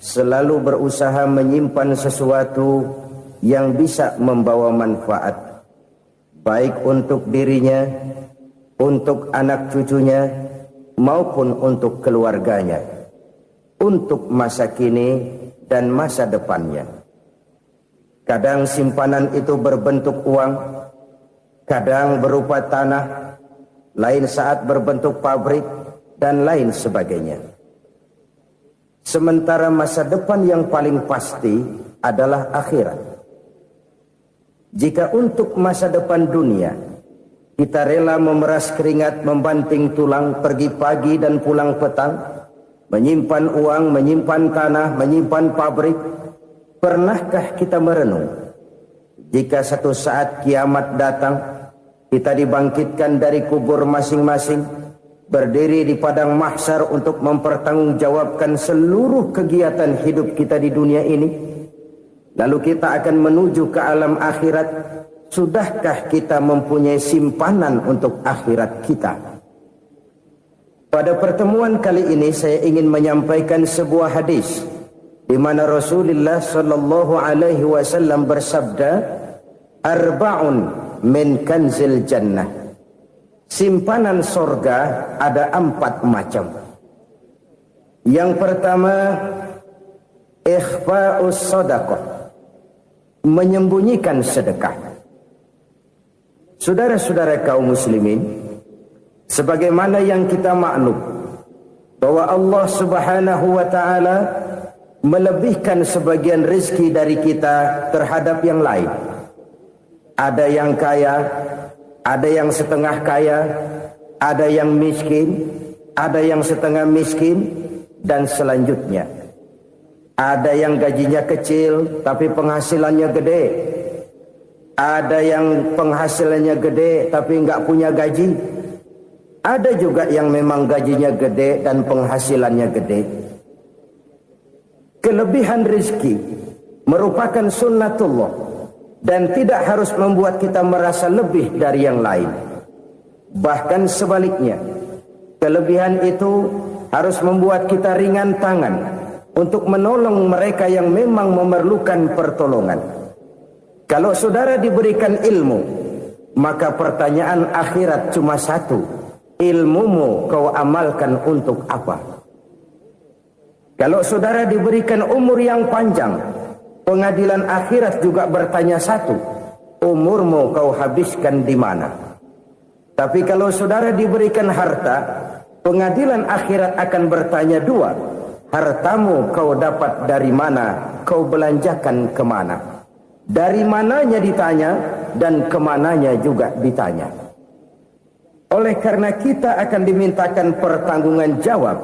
selalu berusaha menyimpan sesuatu yang bisa membawa manfaat, baik untuk dirinya, untuk anak cucunya, maupun untuk keluarganya, untuk masa kini dan masa depannya. Kadang simpanan itu berbentuk uang, kadang berupa tanah, lain saat berbentuk pabrik, dan lain sebagainya. Sementara masa depan yang paling pasti adalah akhirat. Jika untuk masa depan dunia kita rela memeras keringat, membanting tulang, pergi pagi dan pulang petang, menyimpan uang, menyimpan tanah, menyimpan pabrik, pernahkah kita merenung jika satu saat kiamat datang, kita dibangkitkan dari kubur masing-masing, berdiri di padang mahsyar untuk mempertanggungjawabkan seluruh kegiatan hidup kita di dunia ini? Lalu kita akan menuju ke alam akhirat. Sudahkah kita mempunyai simpanan untuk akhirat kita? Pada pertemuan kali ini saya ingin menyampaikan sebuah hadis di mana Rasulullah sallallahu alaihi wasallam bersabda, "Arba'un min kanzil jannah." Simpanan sorga ada 4 macam. Yang pertama, ikhfa'us shadaqah, menyembunyikan sedekah. Saudara-saudara kaum muslimin, sebagaimana yang kita maklum bahwa Allah Subhanahu wa taala melebihkan sebagian rezeki dari kita terhadap yang lain. Ada yang kaya, ada yang setengah kaya, ada yang miskin, ada yang setengah miskin, dan selanjutnya. Ada yang gajinya kecil tapi penghasilannya gede. Ada yang penghasilannya gede tapi nggak punya gaji. Ada juga yang memang gajinya gede dan penghasilannya gede. Kelebihan rezeki merupakan sunnatullah dan tidak harus membuat kita merasa lebih dari yang lain. Bahkan sebaliknya, kelebihan itu harus membuat kita ringan tangan untuk menolong mereka yang memang memerlukan pertolongan. Kalau saudara diberikan ilmu, maka pertanyaan akhirat cuma satu: ilmumu kau amalkan untuk apa? Kalau saudara diberikan umur yang panjang, pengadilan akhirat juga bertanya satu: umurmu kau habiskan di mana? Tapi kalau saudara diberikan harta, pengadilan akhirat akan bertanya dua: hartamu kau dapat dari mana, kau belanjakan kemana? Dari mananya ditanya, dan kemananya juga ditanya. Oleh karena kita akan dimintakan pertanggungan jawab,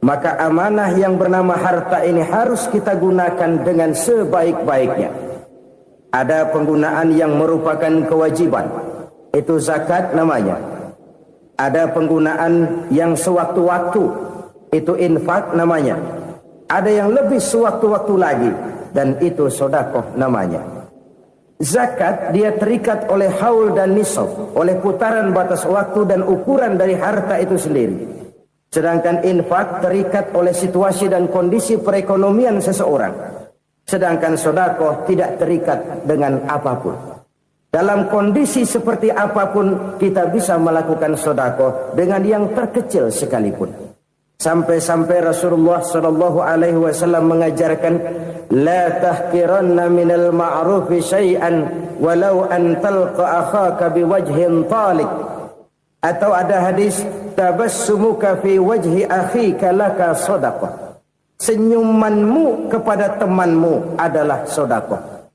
maka amanah yang bernama harta ini harus kita gunakan dengan sebaik-baiknya. Ada penggunaan yang merupakan kewajiban, itu zakat namanya. Ada penggunaan yang sewaktu-waktu, itu infak namanya. Ada yang lebih sewaktu-waktu lagi, dan itu sedekah namanya. Zakat dia terikat oleh haul dan nisab, oleh putaran batas waktu dan ukuran dari harta itu sendiri. Sedangkan infak terikat oleh situasi dan kondisi perekonomian seseorang. Sedangkan sedekah tidak terikat dengan apapun. Dalam kondisi seperti apapun kita bisa melakukan sedekah dengan yang terkecil sekalipun. Sampai-sampai Rasulullah sallallahu alaihi wasallam mengajarkan, la tahqiranna minal ma'rufi syai'an walau an talqa akhaka biwajhin talik. Atau ada hadis, tabassumuka fi wajhi akhika laka shadaqah. Senyumanmu kepada temanmu adalah sedekah.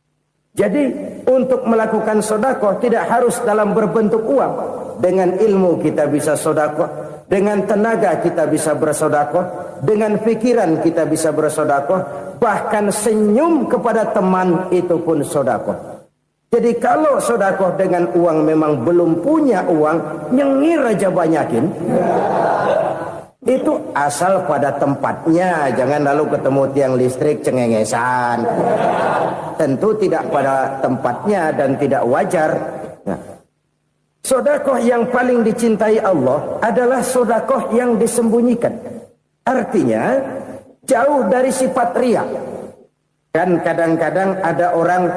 Jadi untuk melakukan sedekah tidak harus dalam berbentuk uang. Dengan ilmu kita bisa sedekah, dengan tenaga kita bisa bersedekah, dengan pikiran kita bisa bersedekah, bahkan senyum kepada teman itu pun sedekah. Jadi kalau sedekah dengan uang memang belum punya uang, nyengir aja banyakin. Itu asal pada tempatnya, jangan lalu ketemu tiang listrik cengengesan. Tentu tidak pada tempatnya dan tidak wajar. Nah, sedekah yang paling dicintai Allah adalah sedekah yang disembunyikan. Artinya, jauh dari sifat riya. Kan kadang-kadang ada orang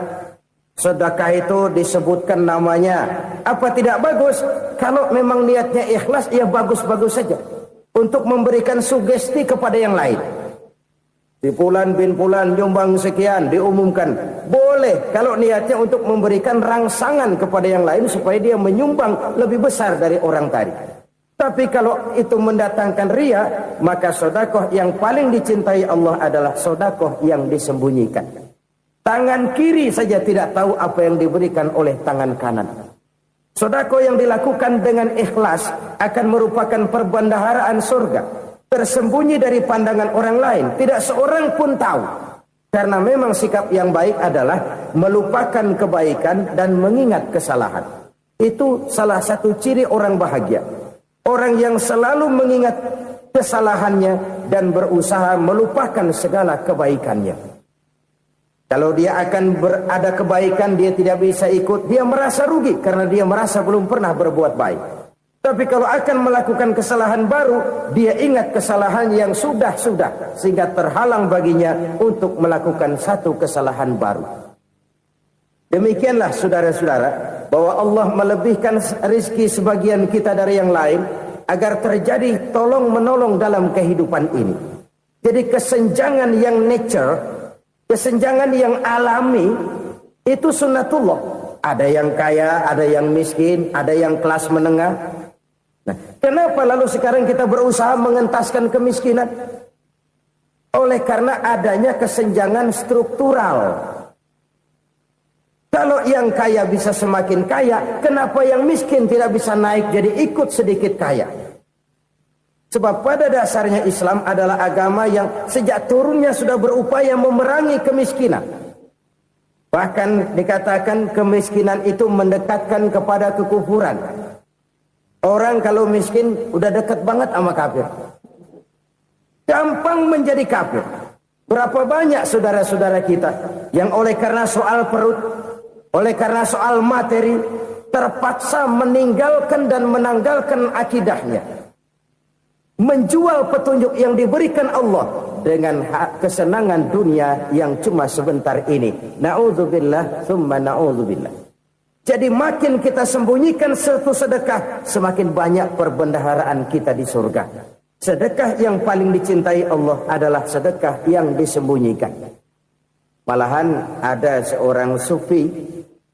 sedekah itu disebutkan namanya, apa tidak bagus? Kalau memang niatnya ikhlas, ya bagus-bagus saja. Untuk memberikan sugesti kepada yang lain. Di Fulan bin Fulan nyumbang sekian, diumumkan. Boleh kalau niatnya untuk memberikan rangsangan kepada yang lain supaya dia menyumbang lebih besar dari orang tadi. Tapi kalau itu mendatangkan riya, maka sedekah yang paling dicintai Allah adalah sedekah yang disembunyikan. Tangan kiri saja tidak tahu apa yang diberikan oleh tangan kanan. Sedekah yang dilakukan dengan ikhlas akan merupakan perbendaharaan surga, tersembunyi dari pandangan orang lain, tidak seorang pun tahu. Karena memang sikap yang baik adalah melupakan kebaikan dan mengingat kesalahan. Itu salah satu ciri orang bahagia. Orang yang selalu mengingat kesalahannya dan berusaha melupakan segala kebaikannya. Kalau dia akan berada kebaikan, dia tidak bisa ikut, dia merasa rugi karena dia merasa belum pernah berbuat baik. Tapi kalau akan melakukan kesalahan baru, dia ingat kesalahan yang sudah-sudah, sehingga terhalang baginya untuk melakukan satu kesalahan baru. Demikianlah saudara-saudara, bahwa Allah melebihkan rizki sebagian kita dari yang lain, agar terjadi tolong-menolong dalam kehidupan ini. Jadi kesenjangan yang nature, kesenjangan yang alami, itu sunnatullah. Ada yang kaya, ada yang miskin, ada yang kelas menengah. Nah, kenapa lalu sekarang kita berusaha mengentaskan kemiskinan? Oleh karena adanya kesenjangan struktural. Kalau yang kaya bisa semakin kaya, kenapa yang miskin tidak bisa naik jadi ikut sedikit kaya? Sebab pada dasarnya Islam adalah agama yang sejak turunnya sudah berupaya memerangi kemiskinan. Bahkan dikatakan kemiskinan itu mendekatkan kepada kekufuran. Orang kalau miskin udah dekat banget sama kafir. Gampang menjadi kafir. Berapa banyak saudara-saudara kita yang oleh karena soal perut, oleh karena soal materi, terpaksa meninggalkan dan menanggalkan akidahnya. Menjual petunjuk yang diberikan Allah dengan kesenangan dunia yang cuma sebentar ini. Na'udzubillah, thumma na'udzubillah. Jadi makin kita sembunyikan satu sedekah, semakin banyak perbendaharaan kita di surga. Sedekah yang paling dicintai Allah adalah sedekah yang disembunyikan. Malahan ada seorang sufi,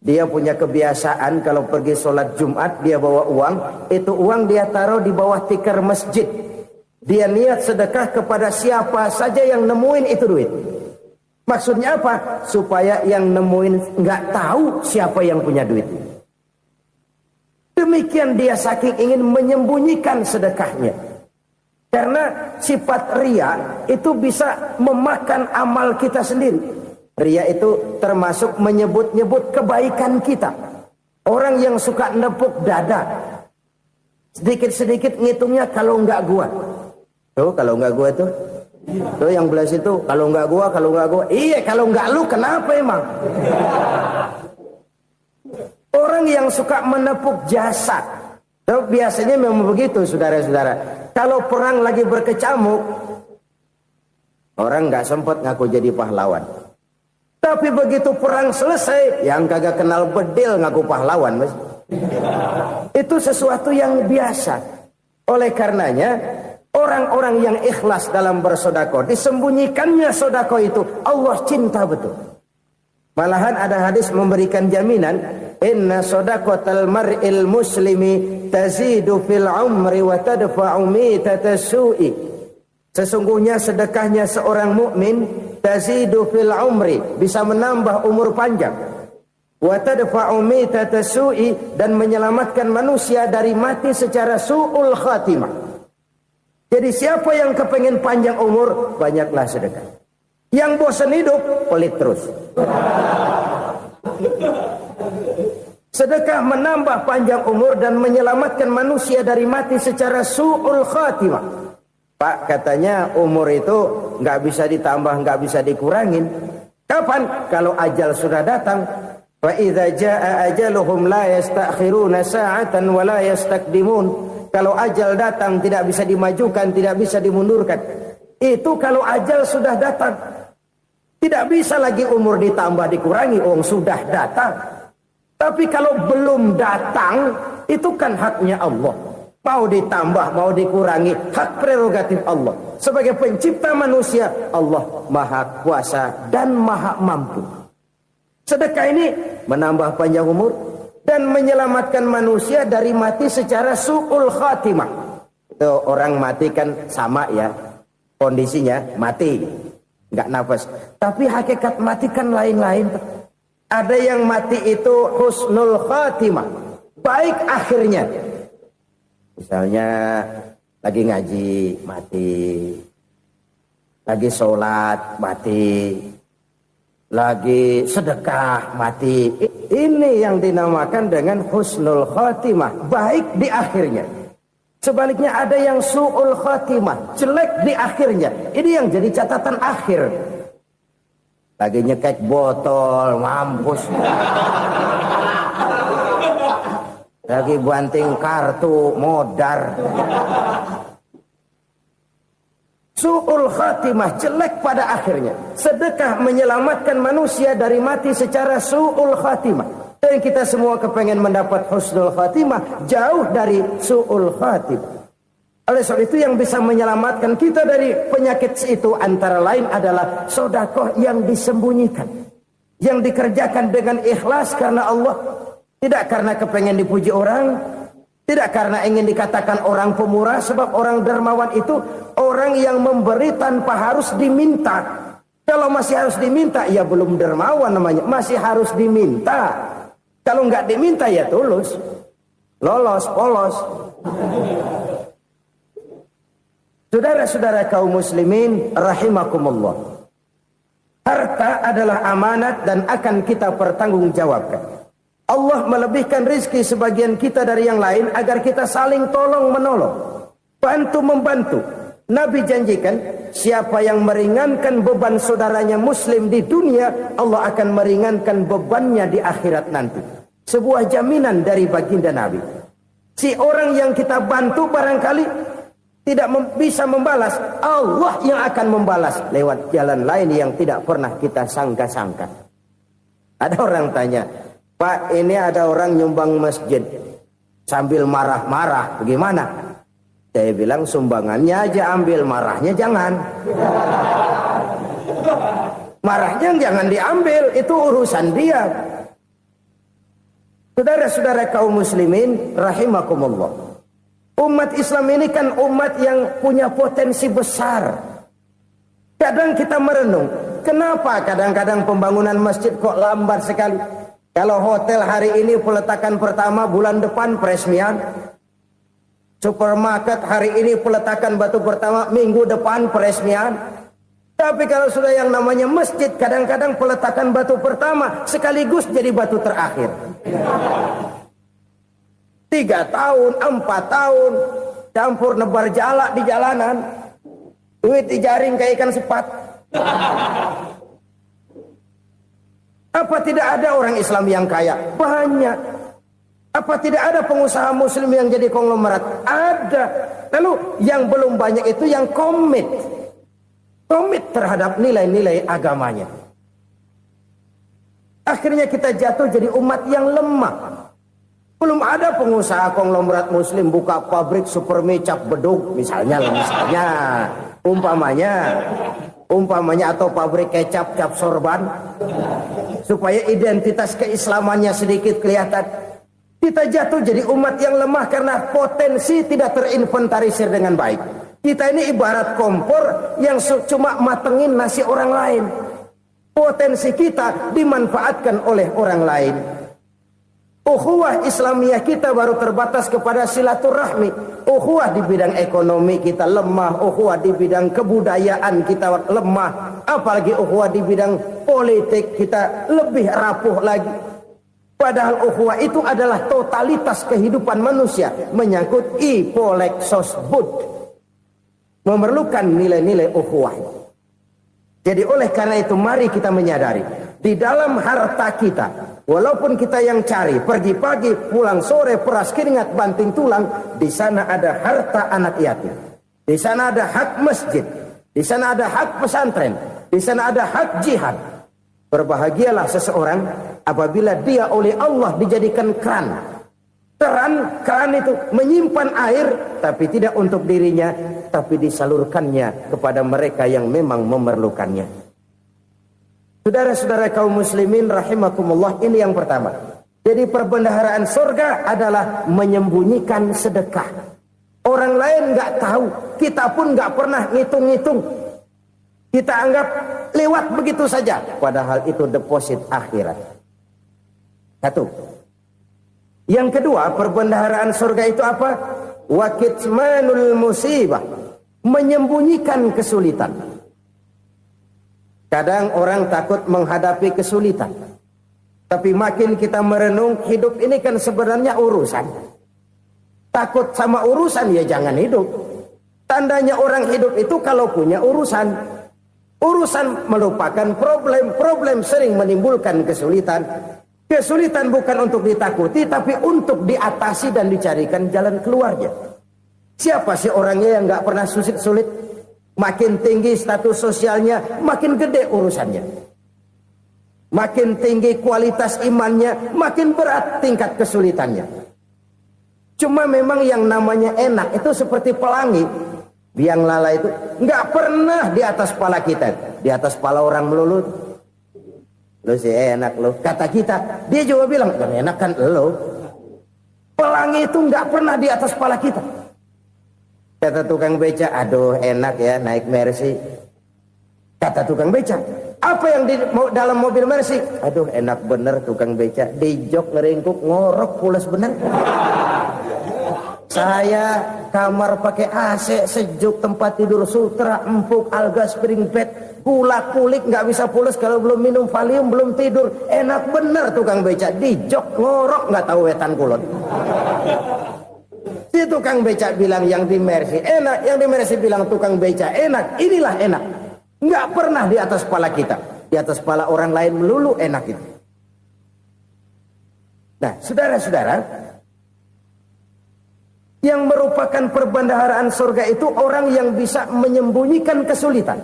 dia punya kebiasaan kalau pergi sholat Jumat dia bawa uang, itu uang dia taruh di bawah tikar masjid. Dia niat sedekah kepada siapa saja yang nemuin itu duit. Maksudnya apa? Supaya yang nemuin nggak tahu siapa yang punya duit. Demikian dia saking ingin menyembunyikan sedekahnya. Karena sifat riya itu bisa memakan amal kita sendiri. Riya itu termasuk menyebut-nyebut kebaikan kita. Orang yang suka nepuk dada, sedikit-sedikit ngitungnya kalau nggak gua. Tuh kalau nggak gua tuh. Tuh yang belas itu kalau nggak gua. Iya kalau nggak lu kenapa emang? Orang yang suka menepuk jasad. Tuh biasanya memang begitu saudara-saudara. Kalau perang lagi berkecamuk, orang nggak sempat ngaku jadi pahlawan. Tapi begitu perang selesai, yang kagak kenal bedil ngaku pahlawan, mas. Itu sesuatu yang biasa. Oleh karenanya, orang-orang yang ikhlas dalam bersedekah, disembunyikannya sedekah itu, Allah cinta betul. Malahan ada hadis memberikan jaminan, inna sadaqatal mar'il muslimi tazidu fil umri wa tadfa'u mitatas su'i. Sesungguhnya sedekahnya seorang mukmin tazidu fil umri, bisa menambah umur panjang. Wa tadfa'u mitatas su'i, dan menyelamatkan manusia dari mati secara su'ul khatimah. Jadi siapa yang kepengen panjang umur, banyaklah sedekah. Yang bosan hidup, pelit terus. Sedekah menambah panjang umur dan menyelamatkan manusia dari mati secara su'ul khatimah. Pak, katanya umur itu nggak bisa ditambah, nggak bisa dikurangin. Kapan? Kalau ajal sudah datang. Fa idza jaa ajaluhum la yastakhiruna sa'atan wa la yastaqdimun. Kalau ajal datang tidak bisa dimajukan, tidak bisa dimundurkan. Itu kalau ajal sudah datang. Tidak bisa lagi umur ditambah dikurangi, sudah datang. Tapi kalau belum datang, itu kan haknya Allah. Mau ditambah, mau dikurangi, hak prerogatif Allah. Sebagai pencipta manusia, Allah maha kuasa dan maha mampu. Sedekah ini menambah panjang umur dan menyelamatkan manusia dari mati secara su'ul khatimah. Itu orang mati kan sama ya, kondisinya mati, nggak nafas. Tapi hakikat mati kan lain-lain. Ada yang mati itu husnul khatimah, baik akhirnya. Misalnya lagi ngaji mati, lagi sholat mati, lagi sedekah mati. Ini yang dinamakan dengan husnul khatimah, baik di akhirnya. Sebaliknya ada yang su'ul khatimah, jelek di akhirnya. Ini yang jadi catatan akhir. Lagi nyekek botol, mampus. Lagi banting kartu, modar. Su'ul khatimah, jelek pada akhirnya. Sedekah menyelamatkan manusia dari mati secara su'ul khatimah. Dan kita semua kepengen mendapat husnul khatimah, jauh dari su'ul khatimah. Oleh sebab itu yang bisa menyelamatkan kita dari penyakit itu antara lain adalah sedekah yang disembunyikan, yang dikerjakan dengan ikhlas karena Allah. Tidak karena kepengen dipuji orang, tidak karena ingin dikatakan orang pemurah, sebab orang dermawan itu orang yang memberi tanpa harus diminta. Kalau masih harus diminta, ya belum dermawan namanya, masih harus diminta. Kalau nggak diminta ya tulus, lolos, polos. Saudara-saudara kaum muslimin rahimakumullah. Harta adalah amanat dan akan kita pertanggungjawabkan. Allah melebihkan rizki sebagian kita dari yang lain agar kita saling tolong menolong, bantu membantu. Nabi janjikan siapa yang meringankan beban saudaranya muslim di dunia, Allah akan meringankan bebannya di akhirat nanti. Sebuah jaminan dari baginda Nabi. Si orang yang kita bantu barangkali tidak bisa membalas, Allah yang akan membalas lewat jalan lain yang tidak pernah kita sangka-sangka. Ada orang tanya, Pak, ini ada orang nyumbang masjid sambil marah-marah, bagaimana? Saya bilang sumbangannya aja ambil, marahnya jangan. Marahnya jangan diambil, itu urusan dia. Saudara-saudara kaum muslimin rahimakumullah. Umat Islam ini kan umat yang punya potensi besar. Kadang kita merenung, kenapa kadang-kadang pembangunan masjid kok lambat sekali? Kalau hotel hari ini peletakan pertama, bulan depan peresmian. Supermarket hari ini peletakan batu pertama, minggu depan peresmian. Tapi kalau sudah yang namanya masjid, kadang-kadang peletakan batu pertama sekaligus jadi batu terakhir. 3 tahun, 4 tahun, campur nebar jalak di jalanan. Duit dijaring kayak ikan sepat. Apa tidak ada orang Islam yang kaya? Banyak. Apa tidak ada pengusaha muslim yang jadi konglomerat? Ada. Lalu yang belum banyak itu yang komit terhadap nilai-nilai agamanya. Akhirnya kita jatuh jadi umat yang lemah. Belum ada pengusaha konglomerat muslim buka pabrik supermi cap beduk misalnya umpamanya atau pabrik kecap cap sorban supaya identitas keislamannya sedikit kelihatan. Kita jatuh jadi umat yang lemah karena potensi tidak terinventarisir dengan baik. Kita ini ibarat kompor yang cuma matengin nasi orang lain. Potensi kita dimanfaatkan oleh orang lain. Ukhuwah Islamiyah kita baru terbatas kepada silaturahmi. Ukhuwah di bidang ekonomi kita lemah. Ukhuwah di bidang kebudayaan kita lemah. Apalagi ukhuwah di bidang politik kita lebih rapuh lagi. Padahal ukhuwah itu adalah totalitas kehidupan manusia. Menyangkut ipolek sosbud. Memerlukan nilai-nilai ukhuwah. Jadi oleh karena itu mari kita menyadari. Di dalam harta kita, walaupun kita yang cari, pergi pagi, pulang sore, peras keringat, banting tulang, di sana ada harta anak yatim. Di sana ada hak masjid. di sana ada hak pesantren, di sana ada hak jihad. Berbahagialah seseorang apabila dia oleh Allah dijadikan keran. Keran itu menyimpan air, tapi tidak untuk dirinya, tapi disalurkannya kepada mereka yang memang memerlukannya. Saudara-saudara kaum muslimin rahimakumullah, ini yang pertama. Jadi perbendaharaan surga adalah menyembunyikan sedekah. Orang lain nggak tahu, kita pun nggak pernah ngitung-ngitung. Kita anggap lewat begitu saja, padahal itu deposit akhirat. Satu. Yang kedua, perbendaharaan surga itu apa? Wa kitmanul musibah, menyembunyikan kesulitan. Kadang orang takut menghadapi kesulitan, tapi makin kita merenung, hidup ini kan sebenarnya urusan. Takut sama urusan, ya jangan hidup. Tandanya orang hidup itu kalau punya urusan. Urusan melupakan problem. Problem sering menimbulkan kesulitan. Kesulitan bukan untuk ditakuti, tapi untuk diatasi dan dicarikan jalan keluarnya. Siapa sih orangnya yang gak pernah sulit-sulit? Makin tinggi status sosialnya, makin gede urusannya. Makin tinggi kualitas imannya, makin berat tingkat kesulitannya. Cuma memang yang namanya enak itu seperti pelangi. Biang lala itu nggak pernah di atas kepala kita, di atas kepala orang melulu. Lu sih enak lu, kata kita. Dia juga bilang yang enak kan lu. Pelangi itu nggak pernah di atas kepala kita. Kata tukang beca, aduh enak ya naik Mercy. Kata tukang beca, apa yang di dalam mobil Mercy? Aduh enak bener tukang beca, di jok ngeringkuk ngorok pulas bener. Saya kamar pakai AC, sejuk, tempat tidur sutra, empuk, alga, spring bed, gula kulik, nggak bisa pulas kalau belum minum Valium, belum tidur. Enak bener tukang beca, di jok ngorok nggak tahu wetan kulon. Si tukang beca bilang yang di Mercy enak, yang di Mercy bilang tukang beca enak. Inilah enak, nggak pernah di atas kepala kita, di atas kepala orang lain melulu enak itu. Nah, saudara-saudara, yang merupakan perbendaharaan surga itu orang yang bisa menyembunyikan kesulitan,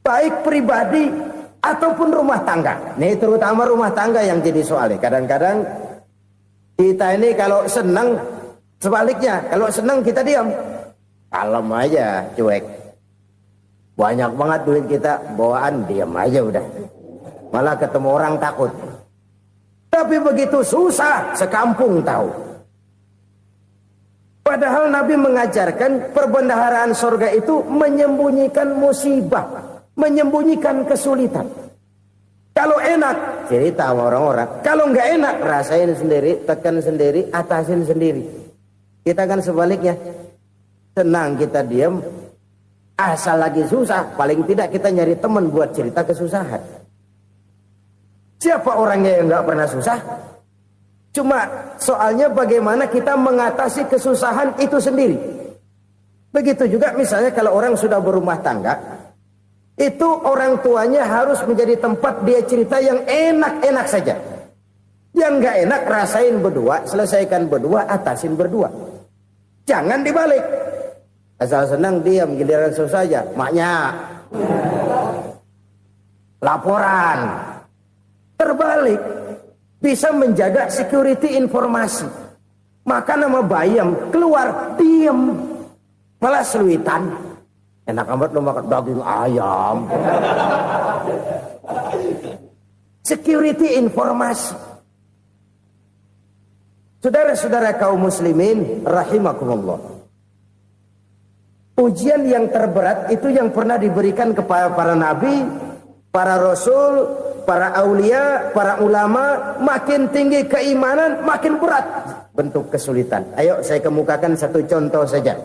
baik pribadi ataupun rumah tangga. Nih terutama rumah tangga yang jadi soalnya. Kadang-kadang kita ini kalau senang, sebaliknya kalau senang kita diam, kalem aja, cuek. Banyak banget duit kita bawaan, diam aja udah. Malah ketemu orang takut. Tapi begitu susah, sekampung tahu. Padahal Nabi mengajarkan perbendaharaan surga itu menyembunyikan musibah, menyembunyikan kesulitan. Kalau enak, cerita sama orang-orang. Kalau nggak enak, rasain sendiri, tekan sendiri, atasin sendiri. Kita kan sebaliknya, senang kita diam, asal lagi susah, paling tidak kita nyari teman buat cerita kesusahan. Siapa orangnya yang nggak pernah susah? Cuma soalnya bagaimana kita mengatasi kesusahan itu sendiri. Begitu juga misalnya kalau orang sudah berumah tangga, itu orang tuanya harus menjadi tempat dia cerita yang enak-enak saja. Yang nggak enak rasain berdua, selesaikan berdua, atasin berdua. Jangan dibalik. Asal senang diam, giliran susah saja. Maknya laporan. Terbalik. Bisa menjaga security informasi. Maka nama bayam keluar diam, malah seluitan. Enak amat lo makan daging ayam. Security informasi. Saudara-saudara kaum muslimin rahimakumullah. Ujian yang terberat itu yang pernah diberikan kepada para nabi, para rasul, para aulia, para ulama. Makin tinggi keimanan, makin berat bentuk kesulitan. Ayo saya kemukakan satu contoh saja.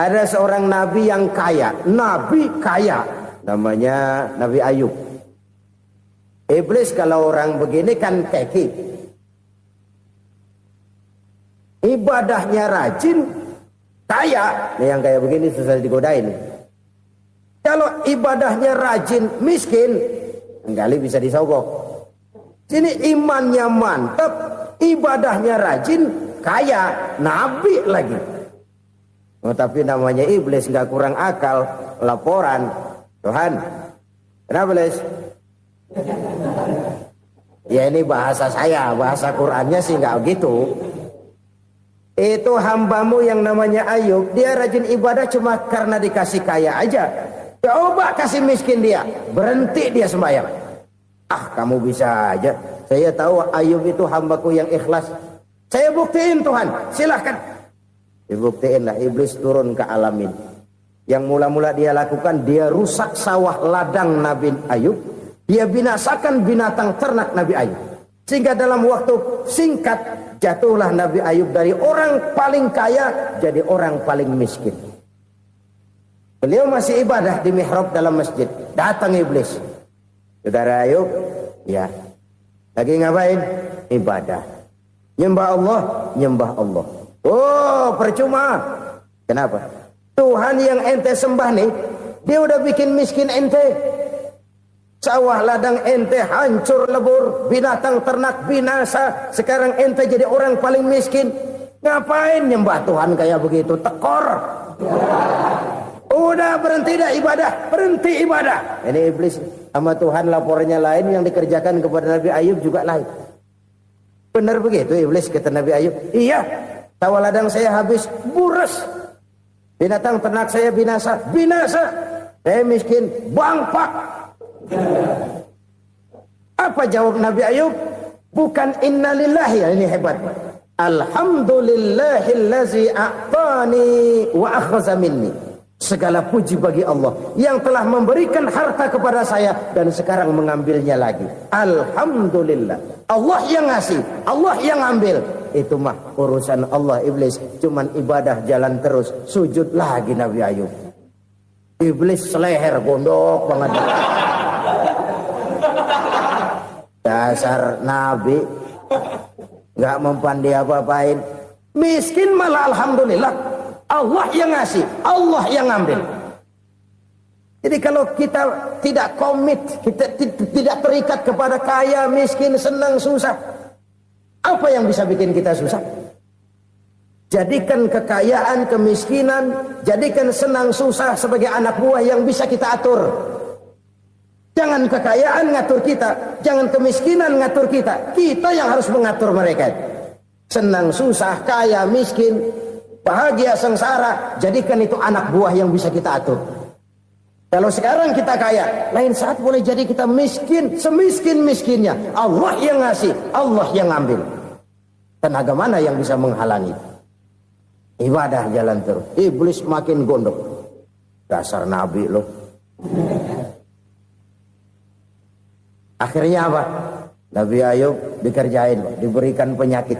Ada seorang nabi yang kaya, nabi kaya, namanya Nabi Ayub. Iblis kalau orang begini kan keki, ibadahnya rajin, kaya. Nih yang kayak begini susah digodain. Kalau ibadahnya rajin, miskin, kali bisa disogok. Sini imannya mantap, ibadahnya rajin, kaya, nabi lagi. Oh, tapi namanya iblis nggak kurang akal. laporan. Tuhan, kenapa Les? Ya ini bahasa saya, bahasa Qur'annya sih nggak gitu. Itu hambamu yang namanya Ayub, dia rajin ibadah cuma karena dikasih kaya aja. Coba kasih miskin dia, berhenti dia sembahyang. Ah, kamu bisa aja. Saya tahu Ayub itu hambaku yang ikhlas. Saya buktiin Tuhan, silahkan. Dibuktiin lah, iblis turun ke alam ini. Yang mula-mula dia lakukan, dia rusak sawah ladang Nabi Ayub. Dia binasakan binatang ternak Nabi Ayub. Sehingga dalam waktu singkat, jatuhlah Nabi Ayub dari orang paling kaya, jadi orang paling miskin. Beliau masih ibadah di mihrab dalam masjid. Datang iblis. Saudara Ayub, ya. Lagi ngapain? Ibadah. Nyembah Allah, nyembah Allah. Oh, percuma. Kenapa? Tuhan yang ente sembah nih, dia udah bikin miskin ente. Sawah ladang ente hancur lebur, binatang ternak binasa. Sekarang ente jadi orang paling miskin. Ngapain nyembah Tuhan kayak begitu? Tekor. Udah berhenti dah ibadah, berhenti ibadah. Ini iblis sama Tuhan laporannya lain, yang dikerjakan kepada Nabi Ayub juga lain. Benar begitu iblis kata Nabi Ayub? Iya, sawah ladang saya habis, buras. Binatang ternak saya binasa, binasa. Saya miskin, bangpak. Apa jawab Nabi Ayub? Bukan innalillahi, ya ini hebat. Alhamdulillahillazi a'tani wa akhadha minni. Segala puji bagi Allah yang telah memberikan harta kepada saya dan sekarang mengambilnya lagi. Alhamdulillah. Allah yang ngasih, Allah yang ambil. Itu mah urusan Allah. Iblis cuman ibadah jalan terus, sujud lagi Nabi Ayub. Iblis seleher gondok banget. Dasar Nabi nggak mempan dia apa-apain. Miskin malah alhamdulillah. Allah yang ngasih, Allah yang ngambil. Jadi kalau kita tidak komit, kita tidak terikat kepada kaya, miskin, senang, susah, apa yang bisa bikin kita susah? Jadikan kekayaan, kemiskinan, jadikan senang, susah sebagai anak buah yang bisa kita atur. Jangan kekayaan ngatur kita, jangan kemiskinan ngatur kita. Kita yang harus mengatur mereka. Senang, susah, kaya, miskin, bahagia, sengsara, jadikan itu anak buah yang bisa kita atur. Kalau sekarang kita kaya, lain saat boleh jadi kita miskin, semiskin-miskinnya. Allah yang ngasih, Allah yang ngambil. Tenaga mana yang bisa menghalangi? Ibadah jalan terus. Iblis makin gondok. Dasar Nabi loh. Akhirnya apa? Nabi Ayub dikerjain, diberikan penyakit.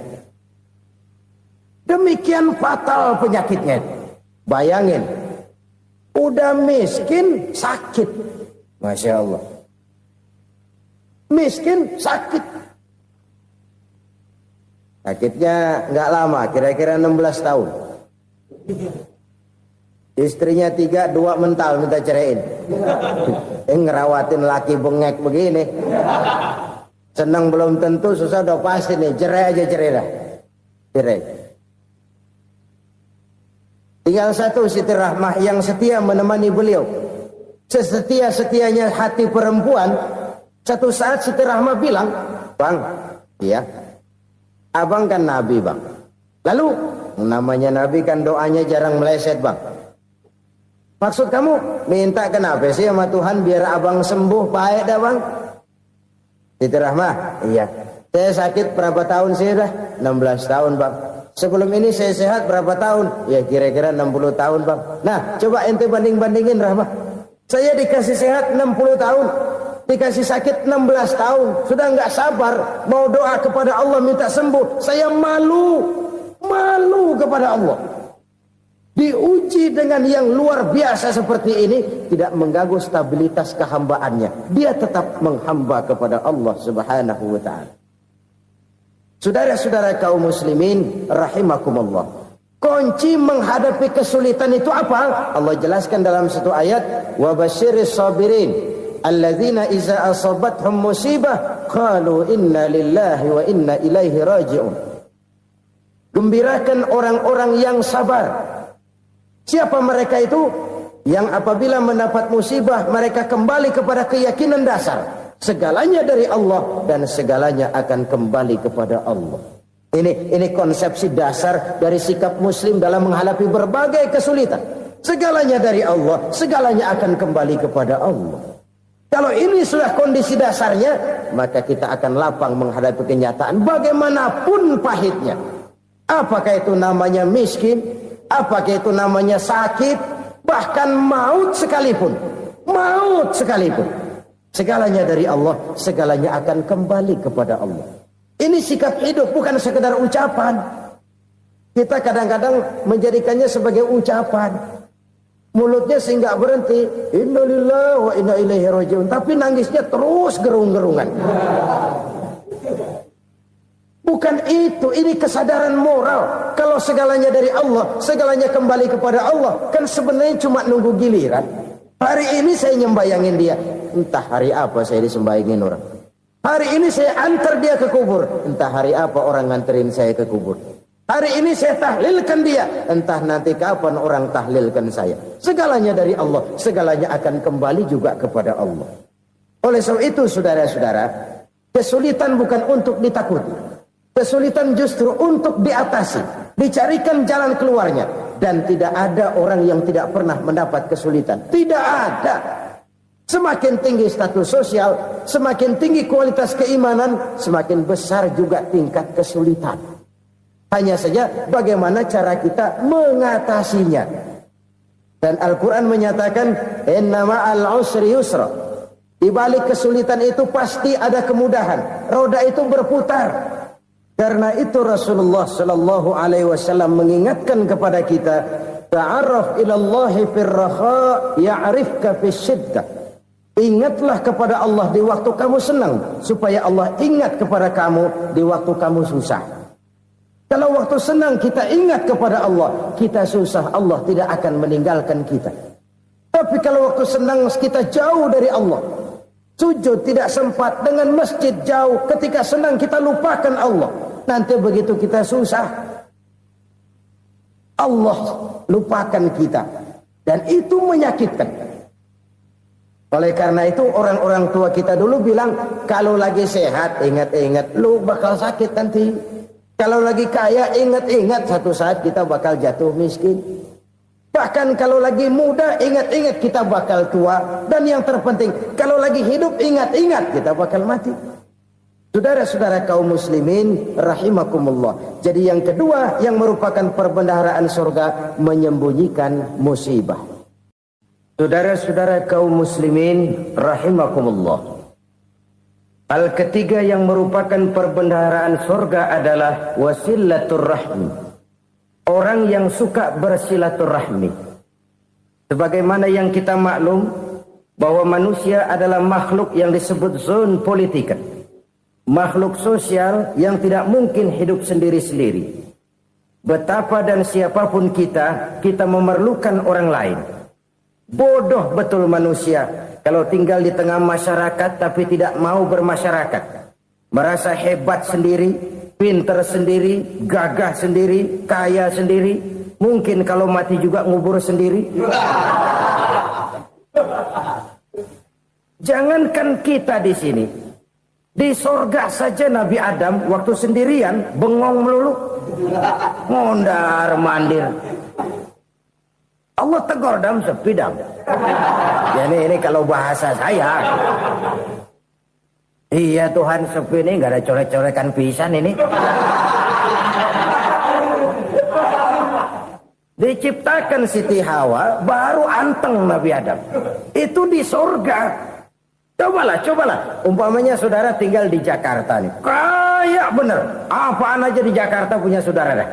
Demikian fatal penyakitnya. Bayangin, udah miskin sakit. Masya Allah. Miskin sakit. Sakitnya nggak lama, kira-kira 16 tahun. Istrinya 3, 2 mental minta ceraiin. Ngerawatin laki bengek begini. Senang belum tentu, susah udah pasti nih. Cerai aja, cerai dah. Cerai. Tinggal satu Siti Rahmah yang setia menemani beliau. Sesetia-setianya hati perempuan. Satu saat Siti Rahmah bilang, "Bang, iya, abang kan Nabi bang. Lalu namanya Nabi kan doanya jarang meleset bang. Maksud kamu minta kenapa sih sama Tuhan biar abang sembuh baik dah bang?" Siti Rahmah, iya. Saya sakit berapa tahun sih dah? 16 tahun bang. Sebelum ini saya sehat berapa tahun? Ya kira-kira 60 tahun bang. Nah coba ente banding-bandingin Rahmah. Saya dikasih sehat 60 tahun. Dikasih sakit 16 tahun. Sudah nggak sabar. Mau doa kepada Allah minta sembuh. Saya malu. Malu kepada Allah. Diuji dengan yang luar biasa seperti ini. Tidak mengganggu stabilitas kehambaannya. Dia tetap menghamba kepada Allah subhanahu wa ta'ala. Saudara-saudara kaum muslimin rahimakumullah. Kunci menghadapi kesulitan itu apa? Allah jelaskan dalam satu ayat, wa basyiris sabirin alladzina iza asabathum musibah qalu inna lillahi wa inna ilaihi raji'un. Gembirakan orang-orang yang sabar. Siapa mereka itu? yang apabila mendapat musibah mereka kembali kepada keyakinan dasar segalanya dari Allah dan segalanya akan kembali kepada Allah. Ini konsepsi dasar dari sikap muslim dalam menghadapi berbagai kesulitan. Segalanya dari Allah, segalanya akan kembali kepada Allah. Kalau ini sudah kondisi dasarnya, maka kita akan lapang menghadapi kenyataan bagaimanapun pahitnya. Apakah itu namanya miskin, apakah itu namanya sakit, bahkan maut sekalipun. Maut sekalipun. Segalanya dari Allah, segalanya akan kembali kepada Allah. Ini sikap hidup, bukan sekedar ucapan. Kita kadang-kadang menjadikannya sebagai ucapan. Mulutnya sehingga berhenti, innalillahi wa inna ilaihi rajiun, tapi nangisnya terus gerung-gerungan. Bukan itu, ini kesadaran moral. Kalau segalanya dari Allah, segalanya kembali kepada Allah, kan sebenarnya cuma nunggu giliran. Hari ini saya nyembayangin dia, entah hari apa saya disembayangin orang. Hari ini saya antar dia ke kubur, entah hari apa orang nganterin saya ke kubur. Hari ini saya tahlilkan dia, entah nanti kapan orang tahlilkan saya. Segalanya dari Allah, segalanya akan kembali juga kepada Allah. Oleh sebab itu saudara-saudara, kesulitan bukan untuk ditakuti. Kesulitan justru untuk diatasi, dicarikan jalan keluarnya. Dan tidak ada orang yang tidak pernah mendapat kesulitan. Tidak ada. Semakin tinggi status sosial, semakin tinggi kualitas keimanan, semakin besar juga tingkat kesulitan. Hanya saja bagaimana cara kita mengatasinya. Dan Al-Quran menyatakan, inna ma'al usri yusra. Di balik kesulitan itu pasti ada kemudahan. Roda itu berputar. Karena itu Rasulullah sallallahu alaihi wasallam mengingatkan kepada kita, ta'arraf ila Allah fir raha ya'rifka fis syiddah. Ingatlah kepada Allah di waktu kamu senang, supaya Allah ingat kepada kamu di waktu kamu susah. Kalau waktu senang kita ingat kepada Allah, kita susah, Allah tidak akan meninggalkan kita. Tapi kalau waktu senang kita jauh dari Allah, sujud tidak sempat, dengan masjid jauh, ketika senang kita lupakan Allah. Nanti begitu kita susah, Allah lupakan kita. Dan itu menyakitkan. Oleh karena itu orang-orang tua kita dulu bilang, kalau lagi sehat ingat-ingat lu bakal sakit nanti. Kalau lagi kaya ingat-ingat satu saat kita bakal jatuh miskin. Bahkan kalau lagi muda ingat-ingat kita bakal tua. Dan yang terpenting, kalau lagi hidup ingat-ingat kita bakal mati. Saudara-saudara kaum muslimin rahimakumullah. Jadi yang kedua yang merupakan perbendaharaan surga, menyembunyikan musibah. Saudara-saudara kaum muslimin rahimakumullah. Hal ketiga yang merupakan perbendaharaan surga adalah wasilatur rahmi. Orang yang suka bersilaturahmi. Sebagaimana yang kita maklum bahwa manusia adalah makhluk yang disebut zon politika. Makhluk sosial yang tidak mungkin hidup sendiri-sendiri. Betapa dan siapapun kita memerlukan orang lain. Bodoh betul manusia kalau tinggal di tengah masyarakat tapi tidak mau bermasyarakat. Merasa hebat sendiri, pinter sendiri, gagah sendiri, kaya sendiri. Mungkin kalau mati juga ngubur sendiri. Jangankan kita di sini. Di sorga saja Nabi Adam waktu sendirian bengong melulu, ngondar mandir. Allah tegur dam sepi dam. Jadi ini kalau bahasa saya, iya Tuhan sepi ini nggak ada coret-corekan pisan ini. Diciptakan Siti Hawa baru anteng Nabi Adam. Itu di sorga. Cobalah. Umpamanya saudara tinggal di Jakarta nih. Kayak bener. Apaan aja di Jakarta punya saudara dah.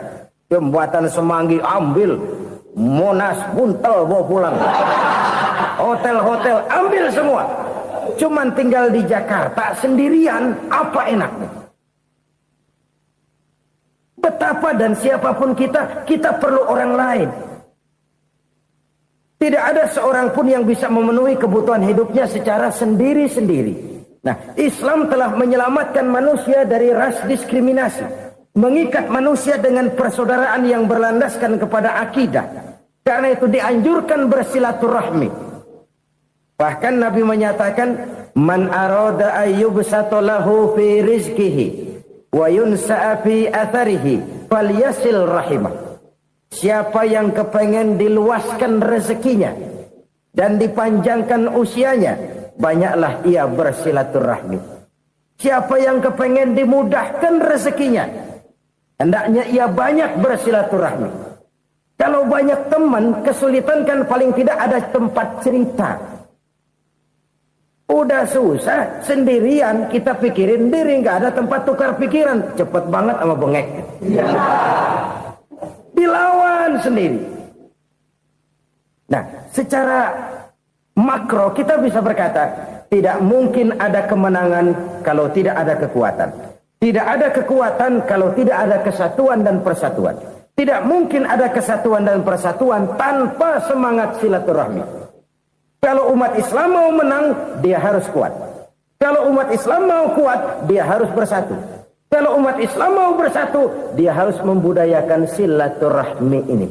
Jembatan Semanggi ambil. Monas, Buntel bawa pulang. Hotel-hotel ambil semua. Cuman tinggal di Jakarta sendirian. Apa enaknya? Betapa dan siapapun kita perlu orang lain. Tidak ada seorang pun yang bisa memenuhi kebutuhan hidupnya secara sendiri-sendiri. Nah, Islam telah menyelamatkan manusia dari ras diskriminasi. Mengikat manusia dengan persaudaraan yang berlandaskan kepada akidah. Karena itu dianjurkan bersilaturahmi. Bahkan Nabi menyatakan, man arada ayyubsata lahu fi rizqihi wa yunsa'a fi atharihi falyasil rahimah. Siapa yang kepengen diluaskan rezekinya dan dipanjangkan usianya, banyaklah ia bersilaturahmi. Siapa yang kepengen dimudahkan rezekinya, hendaknya ia banyak bersilaturahmi. Kalau banyak teman, kesulitan kan paling tidak ada tempat cerita. Udah susah, sendirian kita pikirin diri, nggak ada tempat tukar pikiran. Cepet banget sama bengek. Dilawan sendiri. Nah, secara makro kita bisa berkata, tidak mungkin ada kemenangan kalau tidak ada kekuatan. Tidak ada kekuatan kalau tidak ada kesatuan dan persatuan. Tidak mungkin ada kesatuan dan persatuan tanpa semangat silaturahmi. Kalau umat Islam mau menang, dia harus kuat. Kalau umat Islam mau kuat, dia harus bersatu. Kalau umat Islam mau bersatu, dia harus membudayakan silaturahmi ini.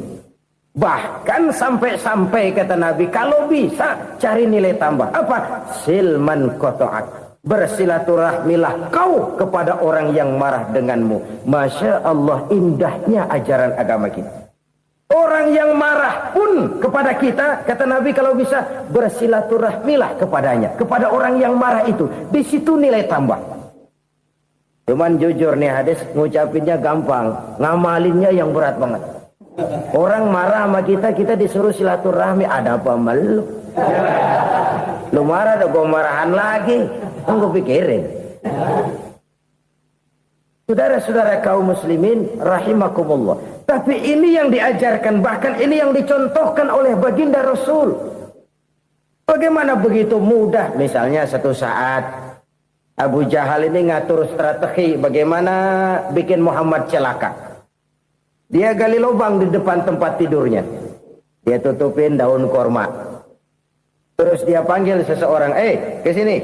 Bahkan sampai-sampai kata Nabi, kalau bisa cari nilai tambah. Apa? Silman qata'ak. Bersilaturahmilah kau kepada orang yang marah denganmu. Masya Allah, indahnya ajaran agama kita. Orang yang marah pun kepada kita, kata Nabi, kalau bisa bersilaturahmilah kepadanya, kepada orang yang marah itu. Di situ nilai tambah. Cuman jujur nih hadis, ngucapinnya gampang, ngamalinnya yang berat banget. Orang marah sama kita, kita disuruh silaturahmi, ada apa malu? Lu marah, ada gue marahan lagi. Tunggu pikirin. Saudara-saudara kaum muslimin rahimakumullah. Tapi ini yang diajarkan, bahkan ini yang dicontohkan oleh baginda Rasul. Bagaimana begitu mudah? Misalnya satu saat Abu Jahal ini ngatur strategi bagaimana bikin Muhammad celaka. Dia gali lubang di depan tempat tidurnya. Dia tutupin daun korma. Terus dia panggil seseorang, ke sini.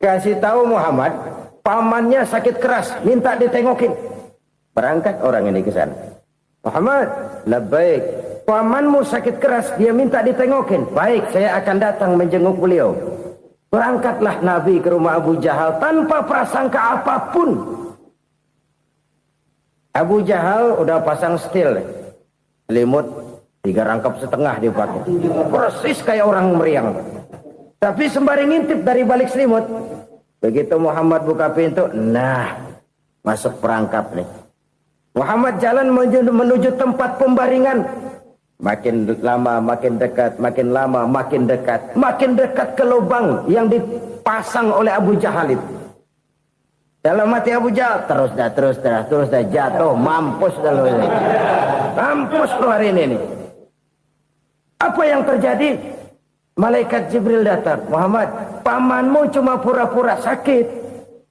Kasih tahu Muhammad, pamannya sakit keras, minta ditengokin. Berangkat orang ini ke sana. Muhammad, labbaik. Pamanmu sakit keras, dia minta ditengokin. Baik, saya akan datang menjenguk beliau. Berangkatlah Nabi ke rumah Abu Jahal tanpa prasangka apapun. Abu Jahal udah pasang setil, selimut 3 rangkap setengah dipakai. Persis kayak orang meriang. Tapi sembari ngintip dari balik selimut. Begitu Muhammad buka pintu, nah, masuk perangkap nih. Muhammad jalan menuju tempat pembaringan. Makin lama makin dekat, makin lama makin dekat. Makin dekat ke lubang yang dipasang oleh Abu Jahal itu. Dalam hati Abu Jahal, terus dah jatuh, mampus dah lo ini. Mampus lo hari ini nih. Apa yang terjadi? Malaikat Jibril datang. Muhammad, pamanmu cuma pura-pura sakit.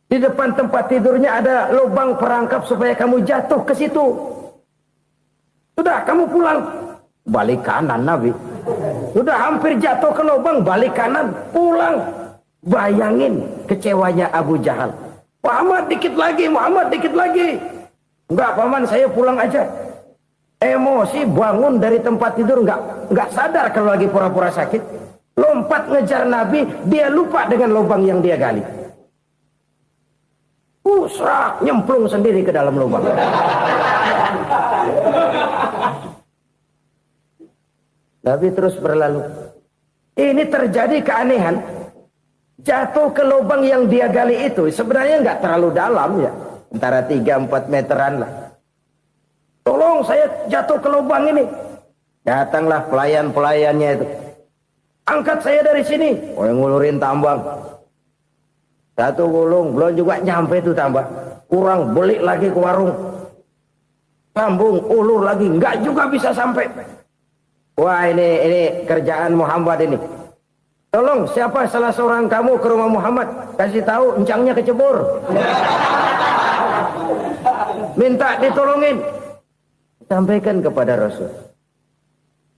Di depan tempat tidurnya ada lubang perangkap supaya kamu jatuh ke situ. Sudah, kamu pulang. Balik kanan Nabi. Sudah hampir jatuh ke lubang, balik kanan, pulang. Bayangin kecewanya Abu Jahal. Muhammad dikit lagi, Muhammad dikit lagi. Enggak, paman, saya pulang aja. Emosi bangun dari tempat tidur, enggak sadar kalau lagi pura-pura sakit. Lompat ngejar Nabi, dia lupa dengan lubang yang dia gali. Serak, nyemplung sendiri ke dalam lubang. Nabi terus berlalu. Ini terjadi keanehan. Jatuh ke lubang yang dia gali itu sebenarnya nggak terlalu dalam ya. Antara 3-4 meteran lah. Tolong, saya jatuh ke lubang ini. Datanglah pelayan-pelayannya itu. Angkat saya dari sini. Oh, yang ngulurin tambang. Satu gulung, belum juga nyampe itu tambang. Kurang, beli lagi ke warung. Sambung, ulur lagi, nggak juga bisa sampai. Wah, ini kerjaan Muhammad ini. Tolong, siapa salah seorang kamu ke rumah Muhammad, kasih tahu encangnya kecebur. Minta ditolongin. Sampaikan kepada Rasul.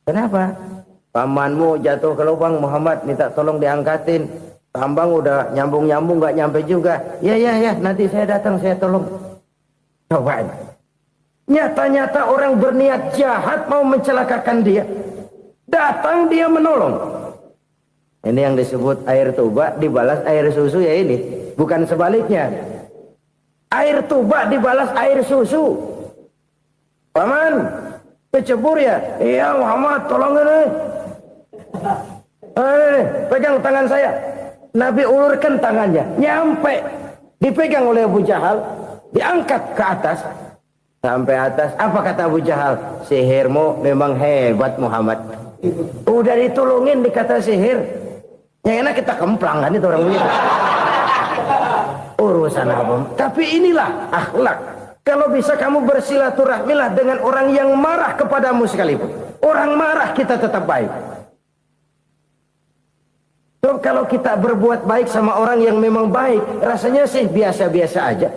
Kenapa? Pamanmu jatuh ke lubang, Muhammad minta tolong diangkatin. Tambang udah nyambung-nyambung nggak nyampe juga. Ya, nanti saya datang, saya tolong. Coba. Nyata-nyata orang berniat jahat mau mencelakakan dia. Datang dia menolong. Ini yang disebut air tuba dibalas air susu ya ini. Bukan sebaliknya. Air tuba dibalas air susu. Paman, kecebur ya? Iya Muhammad, tolong ini. Pegang tangan saya. Nabi ulurkan tangannya, nyampe. Dipegang oleh Abu Jahal, diangkat ke atas. Sampai atas, apa kata Abu Jahal? Sihirmu memang hebat Muhammad. Udah ditolongin dikata sihir. Yang enak kita kemplang kan itu orang begitu. Urusan apa? Tapi inilah akhlak. Kalau bisa kamu bersilaturahmilah dengan orang yang marah kepadamu sekalipun. Orang marah kita tetap baik. So, kalau kita berbuat baik sama orang yang memang baik, rasanya sih biasa-biasa aja.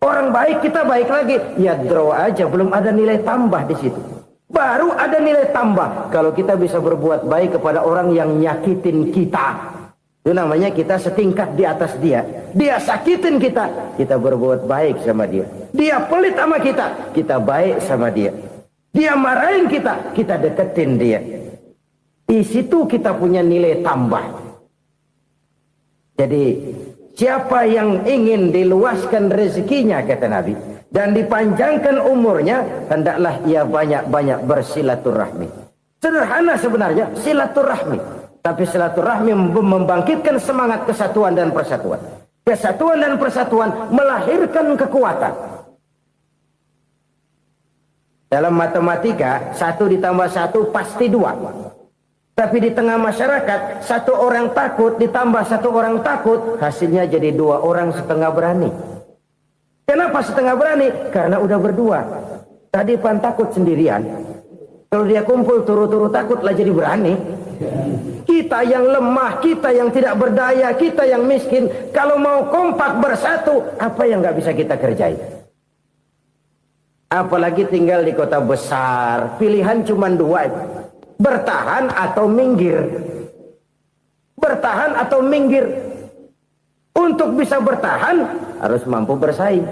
Orang baik kita baik lagi, ya draw aja, belum ada nilai tambah di situ. Baru ada nilai tambah kalau kita bisa berbuat baik kepada orang yang nyakitin kita. Itu namanya kita setingkat di atas dia. Dia sakitin kita, kita berbuat baik sama dia. Dia pelit sama kita, kita baik sama dia. Dia marahin kita, kita deketin dia. Di situ kita punya nilai tambah. Jadi siapa yang ingin diluaskan rezekinya kata Nabi dan dipanjangkan umurnya, hendaklah ia banyak-banyak bersilaturahmi. Sederhana sebenarnya silaturahmi, tapi silaturahmi membangkitkan semangat kesatuan dan persatuan. Kesatuan dan persatuan melahirkan kekuatan. Dalam matematika 1 ditambah 1 pasti 2. Tapi di tengah masyarakat, 1 orang takut ditambah 1 orang takut, hasilnya jadi 2 orang setengah berani. Kenapa setengah berani? Karena udah berdua. Tadi pan takut sendirian. Kalau dia kumpul turu-turu takutlah jadi berani. Kita yang lemah, kita yang tidak berdaya, kita yang miskin, kalau mau kompak bersatu, apa yang nggak bisa kita kerjain? Apalagi tinggal di kota besar, pilihan cuma 2. Bertahan atau minggir. Bertahan atau minggir. Untuk bisa bertahan harus mampu bersaing.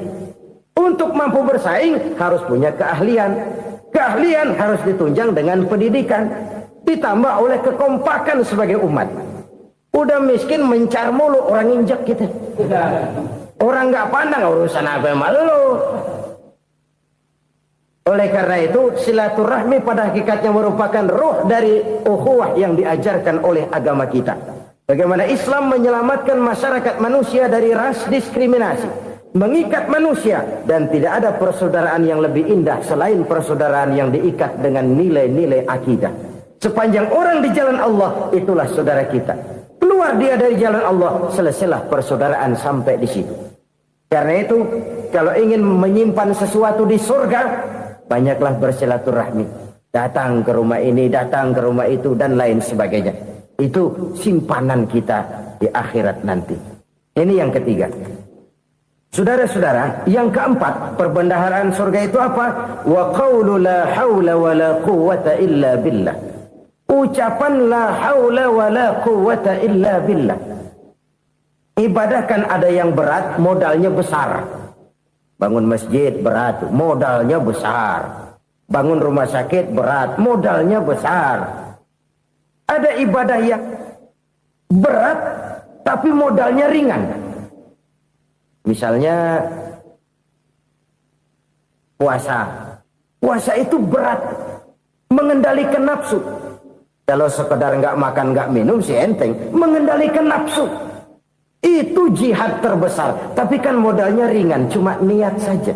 Untuk mampu bersaing harus punya keahlian. Keahlian harus ditunjang dengan pendidikan, ditambah oleh kekompakan sebagai umat. Udah miskin mencar mulu, orang injek kita. Orang nggak pandang urusan apa malu. Oleh karena itu silaturahmi pada hakikatnya merupakan ruh dari ukhuwah yang diajarkan oleh agama kita. Bagaimana Islam menyelamatkan masyarakat manusia dari ras diskriminasi, mengikat manusia, dan tidak ada persaudaraan yang lebih indah selain persaudaraan yang diikat dengan nilai-nilai akidah. Sepanjang orang di jalan Allah, itulah saudara kita. Keluar dia dari jalan Allah, selesailah persaudaraan sampai di situ. Karena itu, kalau ingin menyimpan sesuatu di surga, banyaklah bersilaturahmi. Datang ke rumah ini, datang ke rumah itu, dan lain sebagainya. Itu simpanan kita di akhirat nanti. Ini yang ketiga. Saudara-saudara, yang keempat, perbendaharaan surga itu apa? Wa qawlu la hawla wa la quwwata illa billah. Ucapan la hawla wa la quwwata illa billah. Ibadah kan ada yang berat, modalnya besar. Bangun masjid berat, modalnya besar. Bangun rumah sakit berat, modalnya besar. Ada ibadah yang berat, tapi modalnya ringan. Misalnya puasa. Puasa itu berat, mengendalikan nafsu. Kalau sekedar nggak makan nggak minum sih enteng, mengendalikan nafsu. Itu jihad terbesar, tapi kan modalnya ringan, cuma niat saja.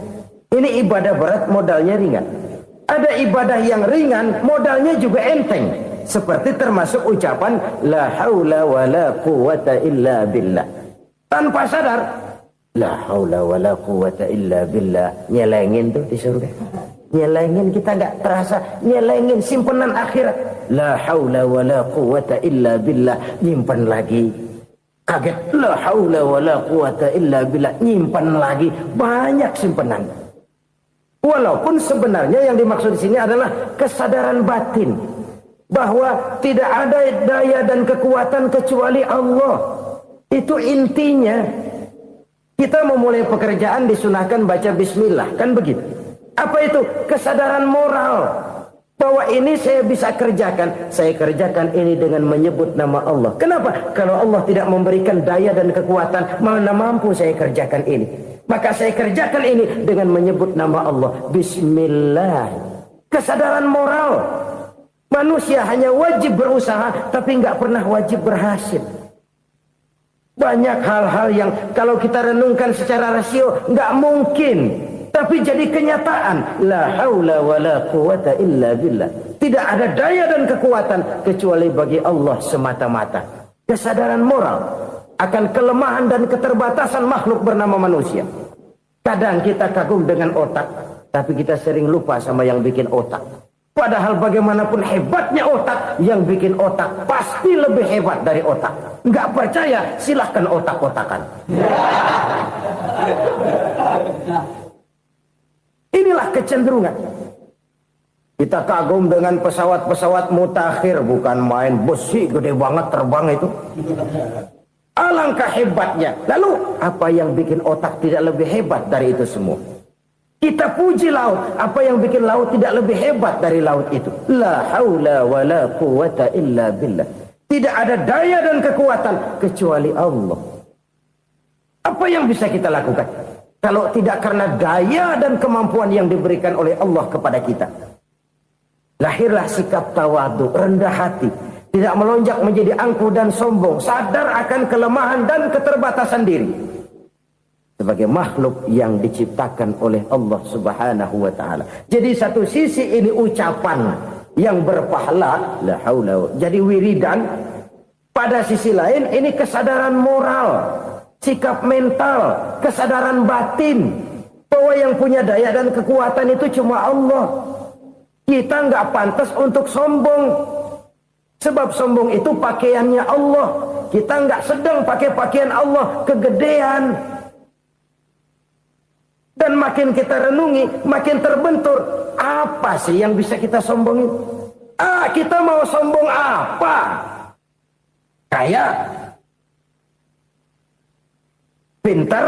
Ini ibadah berat, modalnya ringan. Ada ibadah yang ringan, modalnya juga enteng. Seperti termasuk ucapan la haula wa la quwwata illa billah. Tanpa sadar, la haula wa la quwwata illa billah. Nyelengin tuh di surga. Nyelengin, kita nggak terasa, nyelengin simpenan akhirat. La haula wa la quwwata illa billah. Nyimpan lagi. Kaget, la haula wa la quwwata illa billah, nyimpan lagi, banyak simpanan. Walaupun sebenarnya yang dimaksud di sini adalah kesadaran batin bahwa tidak ada daya dan kekuatan kecuali Allah. Itu intinya. Kita memulai pekerjaan disunahkan baca bismillah, kan begitu. Apa itu? Kesadaran moral. Bahwa ini saya bisa kerjakan. Saya kerjakan ini dengan menyebut nama Allah. Kenapa? Kalau Allah tidak memberikan daya dan kekuatan, mana mampu saya kerjakan ini. Maka saya kerjakan ini dengan menyebut nama Allah. Bismillah. Kesadaran moral. Manusia hanya wajib berusaha, tapi nggak pernah wajib berhasil. Banyak hal-hal yang kalau kita renungkan secara rasio nggak mungkin. Tapi jadi kenyataan. La haula wa la quwata illa billah. Tidak ada daya dan kekuatan kecuali bagi Allah semata-mata. Kesadaran moral akan kelemahan dan keterbatasan makhluk bernama manusia. Kadang kita kagum dengan otak, tapi kita sering lupa sama yang bikin otak. Padahal bagaimanapun hebatnya otak, yang bikin otak pasti lebih hebat dari otak. Nggak percaya, silahkan otak-otakan. Inilah kecenderungan. Kita kagum dengan pesawat-pesawat mutakhir, bukan main, besi gede banget terbang itu. Alangkah hebatnya. Lalu apa yang bikin otak tidak lebih hebat dari itu semua? Kita puji laut, apa yang bikin laut tidak lebih hebat dari laut itu? La haula wa la quwata illa billah. Tidak ada daya dan kekuatan kecuali Allah. Apa yang bisa kita lakukan? Kalau tidak karena daya dan kemampuan yang diberikan oleh Allah kepada kita. Lahirlah sikap tawadu, rendah hati. Tidak melonjak menjadi angkuh dan sombong. Sadar akan kelemahan dan keterbatasan diri. Sebagai makhluk yang diciptakan oleh Allah subhanahu wa ta'ala. Jadi satu sisi ini ucapan yang berpahala. La haula. Jadi wiridan. Pada sisi lain ini kesadaran moral. Sikap mental, kesadaran batin bahwa yang punya daya dan kekuatan itu cuma Allah. Kita nggak pantas untuk sombong, sebab sombong itu pakaiannya Allah. Kita nggak sedang pakai pakaian Allah, kegedean. Dan makin kita renungi, makin terbentur. Apa sih yang bisa kita sombongin? Kita mau sombong apa? Kaya, pintar,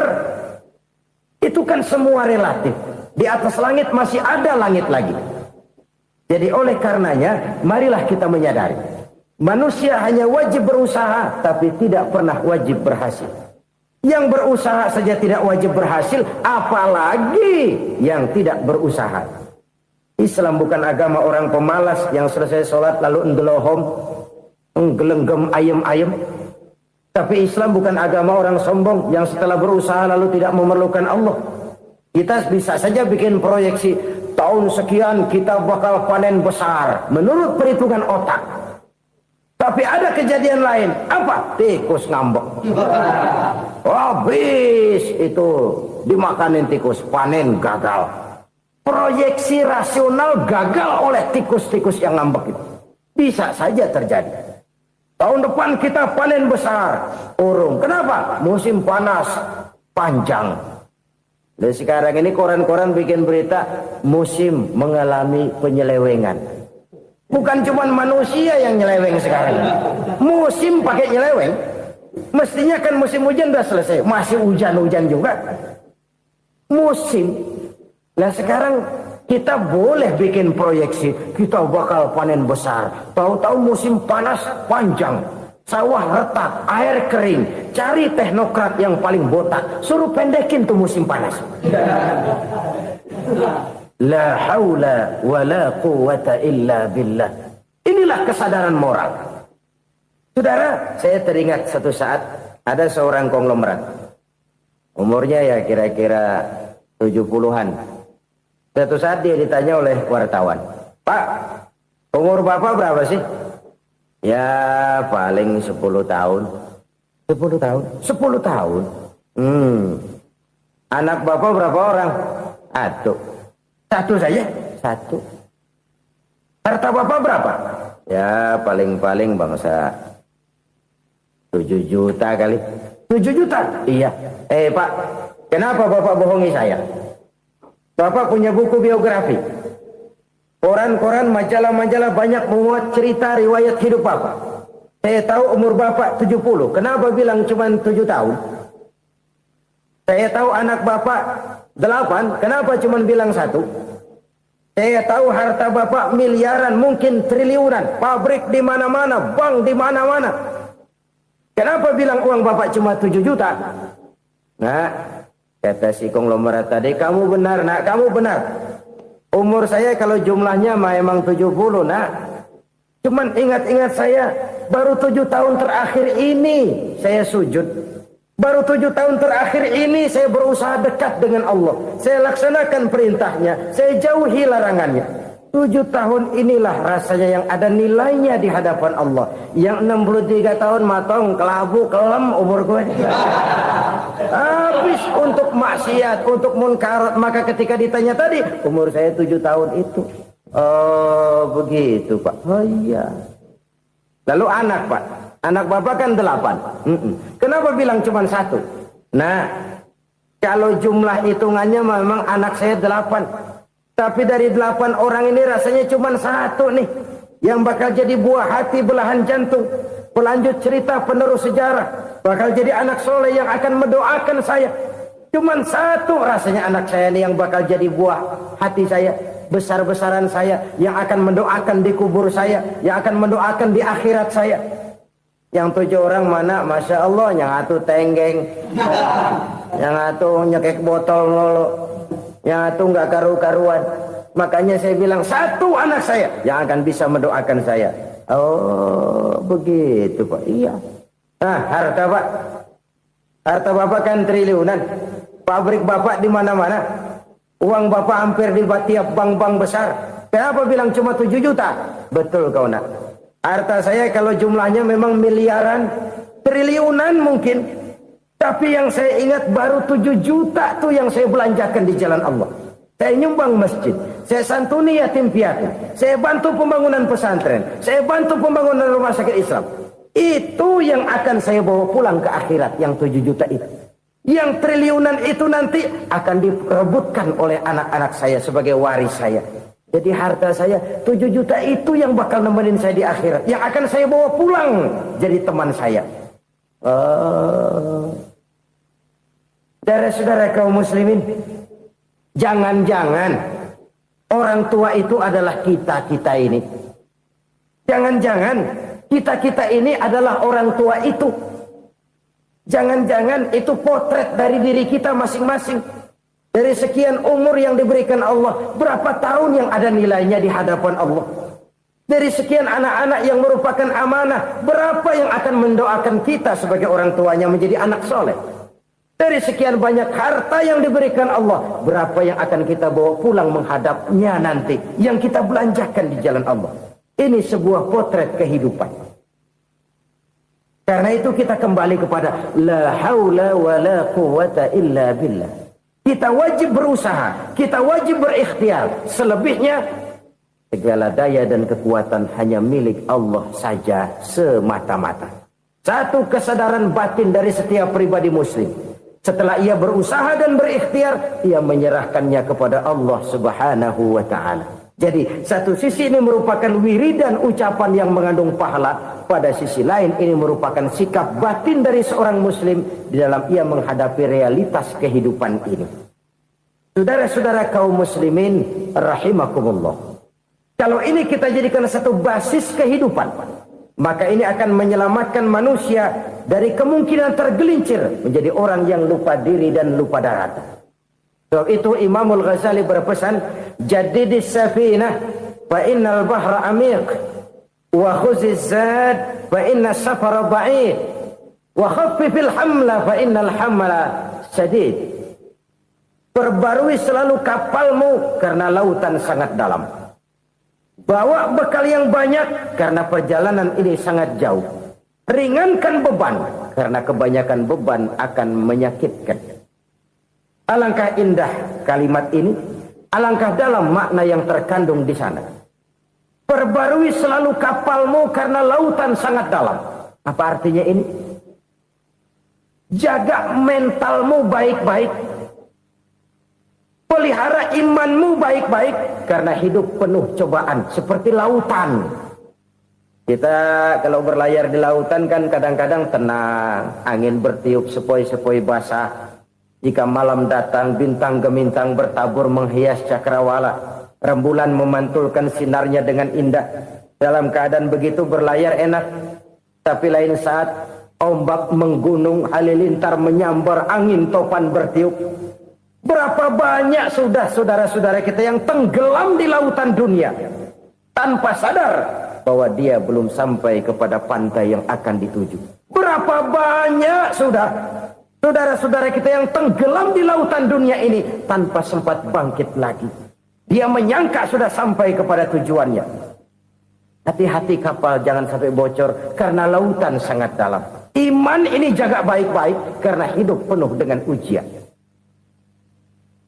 itu kan semua relatif. Di atas langit masih ada langit lagi. Jadi oleh karenanya, marilah kita menyadari. Manusia hanya wajib berusaha, tapi tidak pernah wajib berhasil. Yang berusaha saja tidak wajib berhasil, apalagi yang tidak berusaha. Islam bukan agama orang pemalas yang selesai sholat lalu endelohom, nggelenggem ayem-ayem. Tapi Islam bukan agama orang sombong yang setelah berusaha lalu tidak memerlukan Allah. Kita bisa saja bikin proyeksi tahun sekian kita bakal panen besar menurut perhitungan otak. Tapi ada kejadian lain. Apa? Tikus ngambek. Habis itu dimakanin tikus, panen gagal. Proyeksi rasional gagal oleh tikus-tikus yang ngambek itu. Bisa saja terjadi. Tahun depan kita panen besar. Urung. Kenapa? Musim panas panjang. Dan sekarang ini koran-koran bikin berita musim mengalami penyelewengan. Bukan cuma manusia yang nyeleweng sekarang. Musim pakai nyeleweng. Mestinya kan musim hujan udah selesai. Masih hujan-hujan juga. Musim. Nah sekarang kita boleh bikin proyeksi. Kita bakal panen besar. Tahu-tahu musim panas panjang. Sawah retak, air kering. Cari teknokrat yang paling botak. Suruh pendekin tuh musim panas. La haula wa la quwata illa billah. Inilah kesadaran moral. Saudara, saya teringat satu saat ada seorang konglomerat. Umurnya ya kira-kira 70-an. Satu saat dia ditanya oleh wartawan, "Pak, umur Bapak berapa sih?" "Ya paling 10 tahun." 10 tahun? 10 tahun? Anak Bapak berapa orang? Satu saja? Satu. Harta Bapak berapa? Ya paling-paling bangsa 7 juta kali. 7 juta? Iya. Pak, kenapa Bapak bohongi saya? Bapak punya buku biografi. Koran-koran, majalah-majalah banyak memuat cerita riwayat hidup Bapak. Saya tahu umur Bapak 70. Kenapa bilang cuma 7 tahun? Saya tahu anak Bapak 8. Kenapa cuma bilang 1? Saya tahu harta bapak miliaran, mungkin triliunan, pabrik di mana-mana, bank di mana-mana. Kenapa bilang uang bapak cuma 7 juta? Nah, kata si konglomerat tadi, kamu benar nak, kamu benar. Umur saya kalau jumlahnya memang 70 nak. Cuman ingat-ingat saya, baru 7 tahun terakhir ini saya sujud. Baru 7 tahun terakhir ini saya berusaha dekat dengan Allah. Saya laksanakan perintahnya, saya jauhi larangannya. 7 tahun inilah rasanya yang ada nilainya di hadapan Allah. Yang 63 tahun matong, kelabu, kelem umur gue. Habis untuk maksiat, untuk munkarat. Maka ketika ditanya tadi, umur saya 7 tahun itu. Oh begitu Pak. Oh iya. Lalu anak Pak. Anak bapak kan 8. Kenapa bilang cuma 1? Nah, kalau jumlah hitungannya memang anak saya 8. Tapi dari 8 orang ini rasanya cuma 1 nih. Yang bakal jadi buah hati, belahan jantung. Pelanjut cerita, penerus sejarah. Bakal jadi anak soleh yang akan mendoakan saya. Cuma 1 rasanya anak saya ini yang bakal jadi buah hati saya. Besar-besaran saya. Yang akan mendoakan di kubur saya. Yang akan mendoakan di akhirat saya. Yang 7 orang mana, Masya Allah, yang satu tenggeng, yang satu nyekek botol mulu, yang satu nggak karu-karuan. Makanya saya bilang 1 anak saya yang akan bisa mendoakan saya. Oh begitu Pak. Iya. Nah harta Pak, harta bapak kan triliunan, pabrik bapak di mana-mana, uang bapak hampir di tiap bank-bank besar. Kenapa bilang cuma 7 juta? Betul kau nak. Harta saya kalau jumlahnya memang miliaran, triliunan mungkin. Tapi yang saya ingat baru 7 juta tuh yang saya belanjakan di jalan Allah. Saya nyumbang masjid, saya santuni yatim piatu, saya bantu pembangunan pesantren, saya bantu pembangunan rumah sakit Islam. Itu yang akan saya bawa pulang ke akhirat, yang 7 juta itu. Yang triliunan itu nanti akan diperebutkan oleh anak-anak saya sebagai waris saya. Jadi harta saya 7 juta itu yang bakal nemenin saya di akhirat. Yang akan saya bawa pulang jadi teman saya. Saudara-saudara kaum muslimin, jangan-jangan orang tua itu adalah kita-kita ini. Jangan-jangan kita-kita ini adalah orang tua itu. Jangan-jangan itu potret dari diri kita masing-masing. Dari sekian umur yang diberikan Allah, berapa tahun yang ada nilainya di hadapan Allah? Dari sekian anak-anak yang merupakan amanah, berapa yang akan mendoakan kita sebagai orang tuanya menjadi anak soleh? Dari sekian banyak harta yang diberikan Allah, berapa yang akan kita bawa pulang menghadapnya nanti, yang kita belanjakan di jalan Allah? Ini sebuah potret kehidupan. Karena itu kita kembali kepada la haula wa la quwwata illa billah. Kita wajib berusaha, kita wajib berikhtiar. Selebihnya, segala daya dan kekuatan hanya milik Allah saja semata-mata. Satu kesadaran batin dari setiap pribadi muslim. Setelah ia berusaha dan berikhtiar, ia menyerahkannya kepada Allah Subhanahu wa ta'ala. Jadi, satu sisi ini merupakan wiridan ucapan yang mengandung pahala. Pada sisi lain, ini merupakan sikap batin dari seorang muslim di dalam ia menghadapi realitas kehidupan ini. Saudara-saudara kaum muslimin, rahimakumullah. Kalau ini kita jadikan satu basis kehidupan, maka ini akan menyelamatkan manusia dari kemungkinan tergelincir menjadi orang yang lupa diri dan lupa darat. Sebab itu Imamul Ghazali berpesan, Jadidis safinah fa innal bahra amiq wa khuziz zad fa inna safara ba'id wa khaffifil hamla fa innal hamla sadid. Perbarui selalu kapalmu karena lautan sangat dalam. Bawa bekal yang banyak karena perjalanan ini sangat jauh. Ringankan beban karena kebanyakan beban akan menyakitkan. Alangkah indah kalimat ini, alangkah dalam makna yang terkandung di sana. Perbarui selalu kapalmu karena lautan sangat dalam. Apa artinya ini? Jaga mentalmu baik-baik. Pelihara imanmu baik-baik karena hidup penuh cobaan seperti lautan. Kita kalau berlayar di lautan kan kadang-kadang tenang, angin bertiup sepoi-sepoi basah. Jika malam datang bintang gemintang bertabur menghias cakrawala. Rembulan memantulkan sinarnya dengan indah. Dalam keadaan begitu berlayar enak. Tapi lain saat ombak menggunung, halilintar menyambar, angin topan bertiup. Berapa banyak sudah saudara-saudara kita yang tenggelam di lautan dunia tanpa sadar bahwa dia belum sampai kepada pantai yang akan dituju. Berapa banyak sudah saudara-saudara kita yang tenggelam di lautan dunia ini tanpa sempat bangkit lagi. Dia menyangka sudah sampai kepada tujuannya. Hati-hati kapal jangan sampai bocor karena lautan sangat dalam. Iman ini jaga baik-baik karena hidup penuh dengan ujian.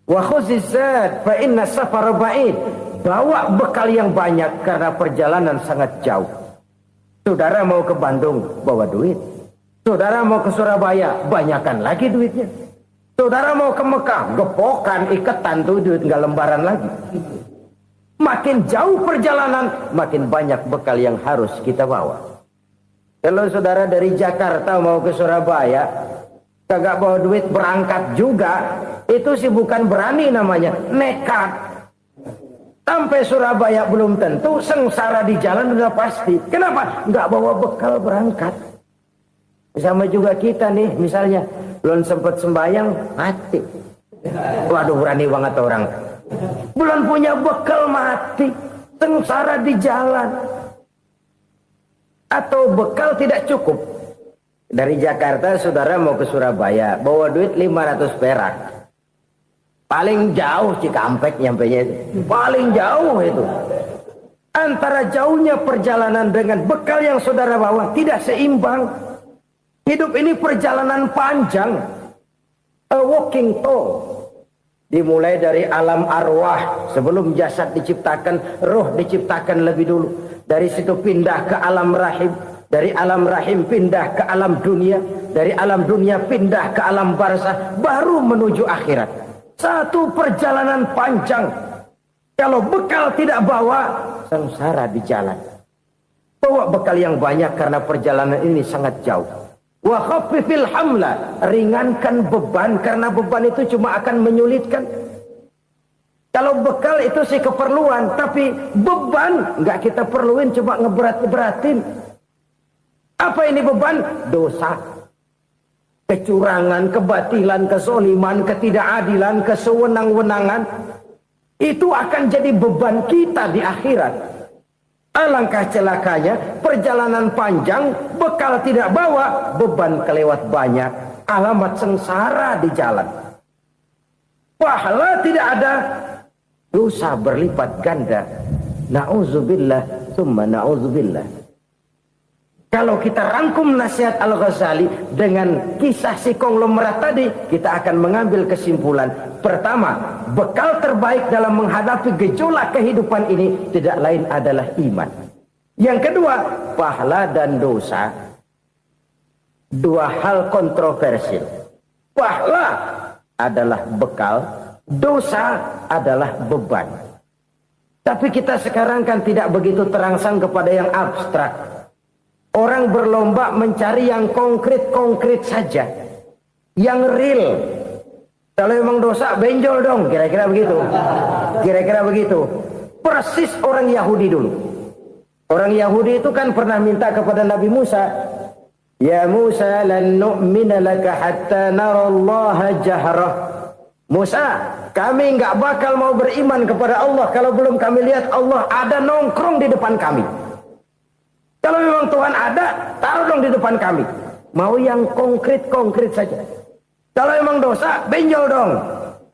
Wa khuzizat fa inna safara ba'id. Bawa bekal yang banyak karena perjalanan sangat jauh. Saudara mau ke Bandung, bawa duit. Saudara mau ke Surabaya, banyakkan lagi duitnya. Saudara mau ke Mekah, gepokan, iketan tuh duit nggak lembaran lagi. Makin jauh perjalanan, makin banyak bekal yang harus kita bawa. Kalau saudara dari Jakarta mau ke Surabaya, kagak bawa duit berangkat juga, itu sih bukan berani namanya, nekat. Sampai Surabaya belum tentu, sengsara di jalan udah pasti. Kenapa? Nggak bawa bekal berangkat. Sama juga kita nih, misalnya belum sempat sembahyang, mati. Waduh, berani banget orang. Belum punya bekal, mati. Sengsara di jalan. Atau bekal tidak cukup. Dari Jakarta saudara mau ke Surabaya, bawa duit 500 perak. Paling jauh Cikampek nyampenya itu. Paling jauh itu. Antara jauhnya perjalanan dengan bekal yang saudara bawa tidak seimbang. Hidup ini perjalanan panjang. A walking tour. Dimulai dari alam arwah. Sebelum jasad diciptakan, roh diciptakan lebih dulu. Dari situ pindah ke alam rahim. Dari alam rahim pindah ke alam dunia. Dari alam dunia pindah ke alam barzah. Baru menuju akhirat. Satu perjalanan panjang. Kalau bekal tidak bawa, sengsara di jalan. Bawa bekal yang banyak karena perjalanan ini sangat jauh. Wa khaffifil hamla, ringankan beban karena beban itu cuma akan menyulitkan. Kalau bekal itu sih keperluan, tapi beban nggak kita perluin, cuma ngeberat-beratin. Apa ini beban? Dosa. Kecurangan, kebatilan, kezoliman, ketidakadilan, kesewenang-wenangan. Itu akan jadi beban kita di akhirat. Alangkah celakanya, perjalanan panjang, bekal tidak bawa, beban kelewat banyak. Alamat sengsara di jalan. Pahala tidak ada, dosa berlipat ganda. Na'udzubillah, summa na'udzubillah. Kalau kita rangkum nasihat Al-Ghazali dengan kisah si konglomerat tadi, kita akan mengambil kesimpulan. Pertama, bekal terbaik dalam menghadapi gejolak kehidupan ini tidak lain adalah iman. Yang kedua, pahala dan dosa. Dua hal kontroversial. Pahala adalah bekal, dosa adalah beban. Tapi kita sekarang kan tidak begitu terangsang kepada yang abstrak. Orang berlomba mencari yang konkret-konkret saja. Yang real. Kalau memang dosa, benjol dong. Kira-kira begitu. Kira-kira begitu. Persis orang Yahudi dulu. Orang Yahudi itu kan pernah minta kepada Nabi Musa. Ya Musa lan nu'mina laka hatta narallaha jahrah. Musa, kami nggak bakal mau beriman kepada Allah kalau belum kami lihat Allah ada nongkrong di depan kami. Kalau memang Tuhan ada, taruh dong di depan kami. Mau yang konkret-konkret saja. Kalau memang dosa, benjol dong.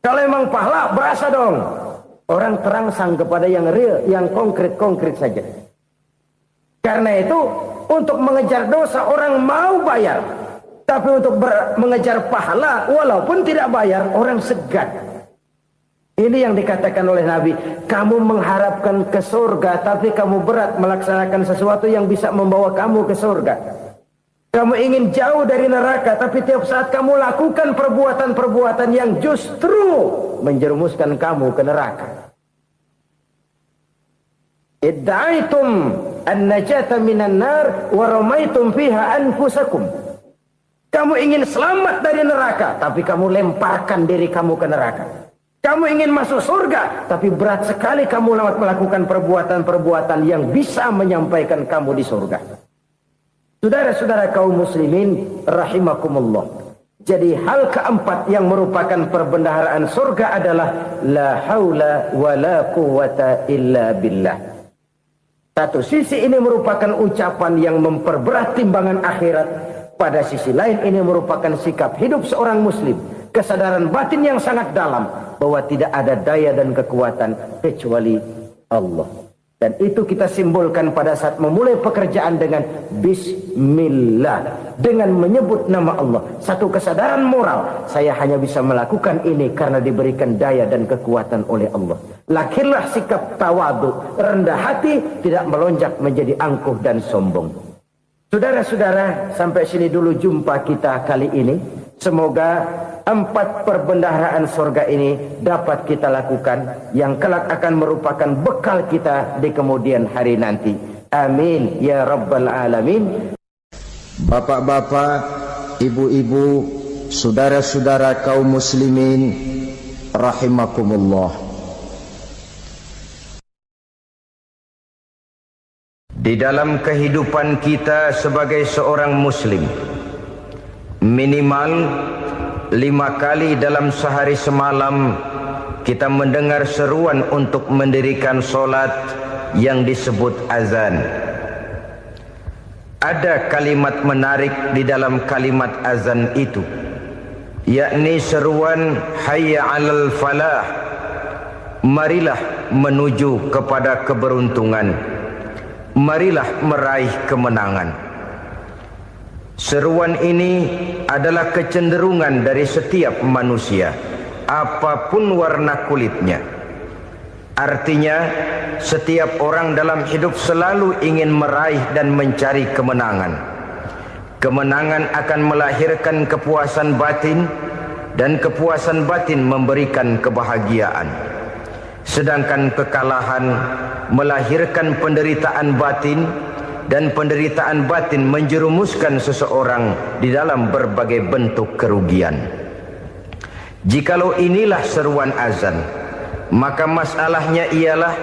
Kalau memang pahala, berasa dong. Orang terangsang kepada yang real, yang konkret-konkret saja. Karena itu, untuk mengejar dosa, orang mau bayar. Tapi untuk mengejar pahala, walaupun tidak bayar, orang segan. Ini yang dikatakan oleh Nabi, kamu mengharapkan ke surga, tapi kamu berat melaksanakan sesuatu yang bisa membawa kamu ke surga. Kamu ingin jauh dari neraka, tapi tiap saat kamu lakukan perbuatan-perbuatan yang justru menjerumuskan kamu ke neraka. Idda'aitum an-najata minan nar wa ramaitum fiha anfusakum. Kamu ingin selamat dari neraka, tapi kamu lemparkan diri kamu ke neraka. Kamu ingin masuk surga, tapi berat sekali kamu melakukan perbuatan-perbuatan yang bisa menyampaikan kamu di surga. Saudara-saudara kaum muslimin rahimakumullah. Jadi hal keempat yang merupakan perbendaharaan surga adalah la haula wa la quwwata illa billah. Satu sisi ini merupakan ucapan yang memperberat timbangan akhirat. Pada sisi lain ini merupakan sikap hidup seorang muslim. Kesadaran batin yang sangat dalam bahwa tidak ada daya dan kekuatan kecuali Allah. Dan itu kita simbolkan pada saat memulai pekerjaan dengan Bismillah, dengan menyebut nama Allah. Satu kesadaran moral, saya hanya bisa melakukan ini karena diberikan daya dan kekuatan oleh Allah. Lahirlah sikap tawadu, rendah hati, tidak melonjak menjadi angkuh dan sombong. Saudara-saudara, sampai sini dulu jumpa kita kali ini. Semoga 4 perbendaharaan surga ini dapat kita lakukan, yang kelak akan merupakan bekal kita di kemudian hari nanti. Amin ya rabbal alamin. Bapak-bapak, ibu-ibu, saudara-saudara kaum muslimin rahimakumullah. Di dalam kehidupan kita sebagai seorang muslim, minimal 5 kali dalam sehari semalam kita mendengar seruan untuk mendirikan solat yang disebut azan. Ada kalimat menarik di dalam kalimat azan itu, yakni seruan hayya 'alal falah, marilah menuju kepada keberuntungan, marilah meraih kemenangan. Seruan ini adalah kecenderungan dari setiap manusia, apapun warna kulitnya. Artinya, setiap orang dalam hidup selalu ingin meraih dan mencari kemenangan. Kemenangan akan melahirkan kepuasan batin, dan kepuasan batin memberikan kebahagiaan. Sedangkan kekalahan melahirkan penderitaan batin, dan penderitaan batin menjerumuskan seseorang di dalam berbagai bentuk kerugian. Jikalau inilah seruan azan, maka masalahnya ialah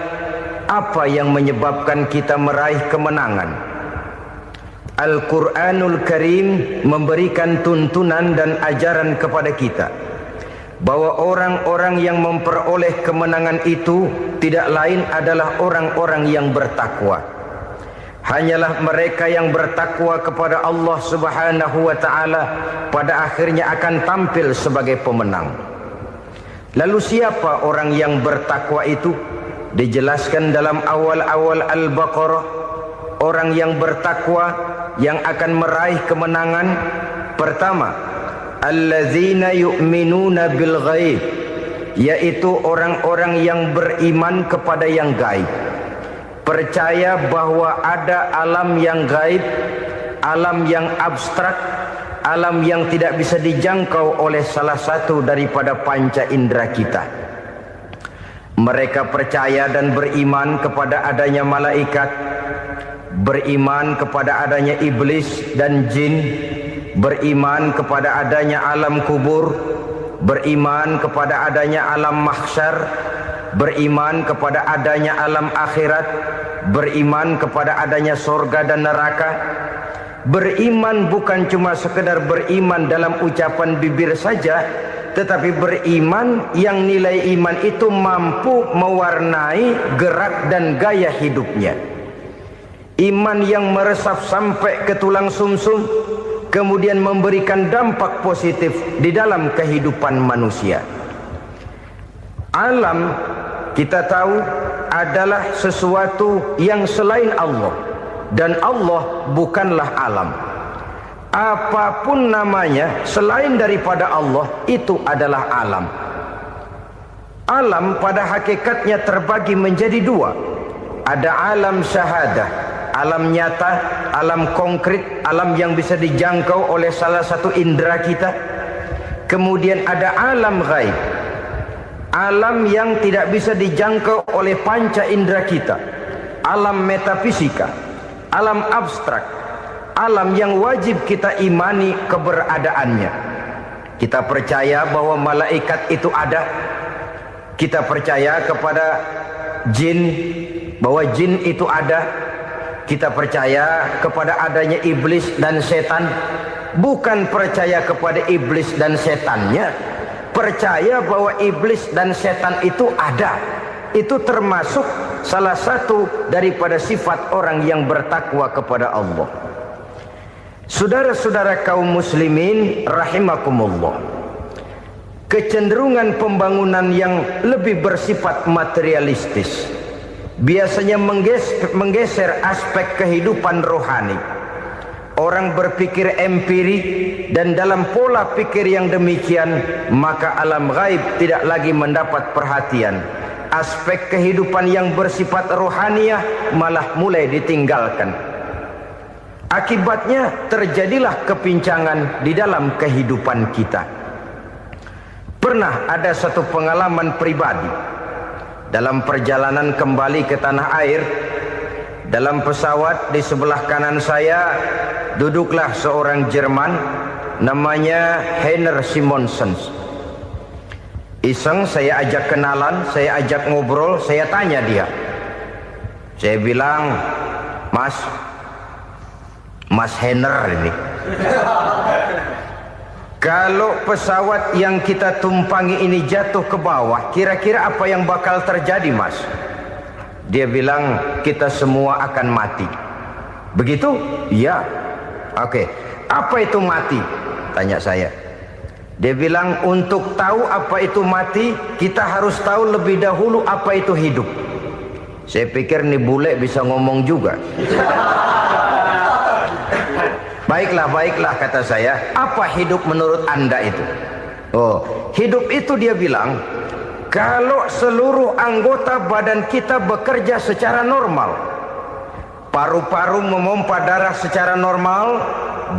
apa yang menyebabkan kita meraih kemenangan. Al-Quranul Karim memberikan tuntunan dan ajaran kepada kita bahwa orang-orang yang memperoleh kemenangan itu tidak lain adalah orang-orang yang bertakwa. Hanyalah mereka yang bertakwa kepada Allah Subhanahu wa ta'ala pada akhirnya akan tampil sebagai pemenang. Lalu siapa orang yang bertakwa itu? Dijelaskan dalam awal-awal Al-Baqarah, orang yang bertakwa yang akan meraih kemenangan. Pertama, alladzina yu'minuna bil ghaib, yaitu orang-orang yang beriman kepada yang gaib. Percaya bahwa ada alam yang gaib, alam yang abstrak, alam yang tidak bisa dijangkau oleh salah satu daripada panca indera kita. Mereka percaya dan beriman kepada adanya malaikat, beriman kepada adanya iblis dan jin, beriman kepada adanya alam kubur, beriman kepada adanya alam mahsyar, beriman kepada adanya alam akhirat, beriman kepada adanya surga dan neraka. Beriman bukan cuma sekedar beriman dalam ucapan bibir saja, tetapi beriman yang nilai iman itu mampu mewarnai gerak dan gaya hidupnya. Iman yang meresap sampai ke tulang sumsum, kemudian memberikan dampak positif di dalam kehidupan manusia. Alam, kita tahu, adalah sesuatu yang selain Allah, dan Allah bukanlah alam. Apapun namanya selain daripada Allah, itu adalah alam. Alam pada hakikatnya terbagi menjadi 2. Ada alam syahadah, alam nyata, alam konkret, alam yang bisa dijangkau oleh salah satu indera kita. Kemudian ada alam ghaib, alam yang tidak bisa dijangkau oleh panca indera kita, alam metafisika, alam abstrak, alam yang wajib kita imani keberadaannya. Kita percaya bahwa malaikat itu ada, Kita percaya kepada jin, bahwa jin itu ada. Kita percaya kepada adanya iblis dan setan. Bukan percaya kepada iblis dan setannya, percaya bahwa iblis dan setan itu ada. Itu termasuk salah satu daripada sifat orang yang bertakwa kepada Allah. Saudara-saudara kaum muslimin rahimakumullah, kecenderungan pembangunan yang lebih bersifat materialistis biasanya menggeser aspek kehidupan rohani. Orang berpikir empiri, dan dalam pola pikir yang demikian maka alam gaib tidak lagi mendapat perhatian. Aspek kehidupan yang bersifat rohaniah malah mulai ditinggalkan. Akibatnya terjadilah kepincangan di dalam kehidupan kita. Pernah ada satu pengalaman pribadi dalam perjalanan kembali ke tanah air. Dalam pesawat di sebelah kanan saya duduklah seorang Jerman namanya Heiner Simonsen. Iseng saya ajak kenalan, saya ajak ngobrol, saya tanya dia. Saya bilang, Mas Heiner ini, kalau pesawat yang kita tumpangi ini jatuh ke bawah, kira-kira apa yang bakal terjadi, Mas? Dia bilang, kita semua akan mati. Begitu? Iya. Oke. Apa itu mati? Tanya saya. Dia bilang, untuk tahu apa itu mati, kita harus tahu lebih dahulu apa itu hidup. Saya pikir nih bule bisa ngomong juga. Baiklah kata saya. Apa hidup menurut Anda itu? Oh, hidup itu dia bilang, kalau seluruh anggota badan kita bekerja secara normal, paru-paru memompa darah secara normal,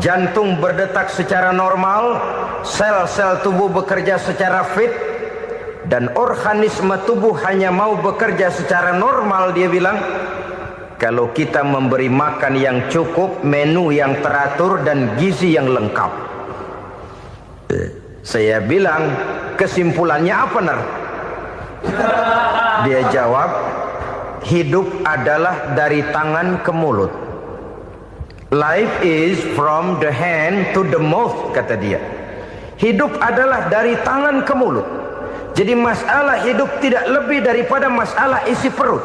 jantung berdetak secara normal, sel-sel tubuh bekerja secara fit, dan organisme tubuh hanya mau bekerja secara normal, dia bilang, kalau kita memberi makan yang cukup, menu yang teratur, dan gizi yang lengkap. Saya bilang, kesimpulannya apa, Ner? Dia jawab, hidup adalah dari tangan ke mulut. Life is from the hand to the mouth, kata dia. Hidup adalah dari tangan ke mulut. Jadi masalah hidup tidak lebih daripada masalah isi perut.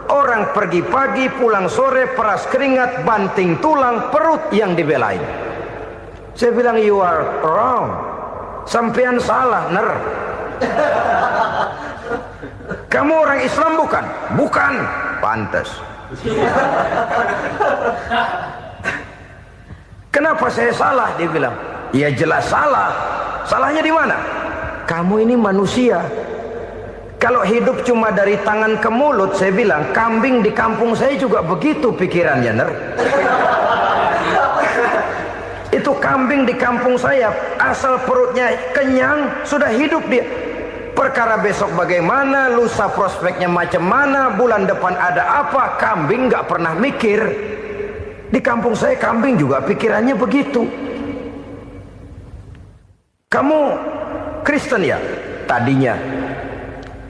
Orang pergi pagi, pulang sore, peras keringat, banting tulang, perut yang dibelain. Saya bilang, you are wrong. Sampean salah, Ner. Kamu orang Islam bukan? Bukan. Pantas. Kenapa saya salah? Dia bilang, ya jelas salah. Salahnya di mana? Kamu ini manusia. Kalau hidup cuma dari tangan ke mulut, saya bilang, kambing di kampung saya juga begitu pikirannya, Ner. Itu kambing di kampung saya, asal perutnya kenyang, sudah hidup dia. Perkara besok bagaimana, lusa prospeknya macam mana, bulan depan ada apa, kambing nggak pernah mikir. Di kampung saya kambing juga pikirannya begitu. Kamu Kristen ya? Tadinya.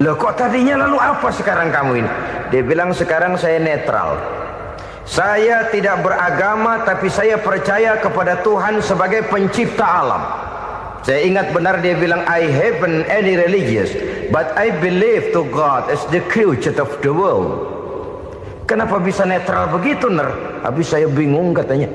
Loh kok tadinya, lalu apa sekarang kamu ini? Dia bilang, sekarang saya netral. Saya tidak beragama, tapi saya percaya kepada Tuhan sebagai pencipta alam. Saya ingat benar dia bilang, I haven't any religious, but I believe to God as the creator of the world. Kenapa bisa netral begitu, Ner? Habis saya bingung katanya.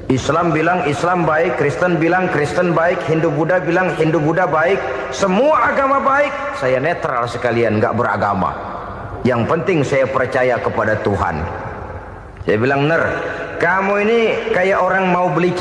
Islam bilang Islam baik, Kristen bilang Kristen baik, Hindu Buddha bilang Hindu Buddha baik, semua agama baik. Saya netral sekalian, nggak beragama. Yang penting saya percaya kepada Tuhan. Saya bilang, Ner, kamu ini kayak orang mau beli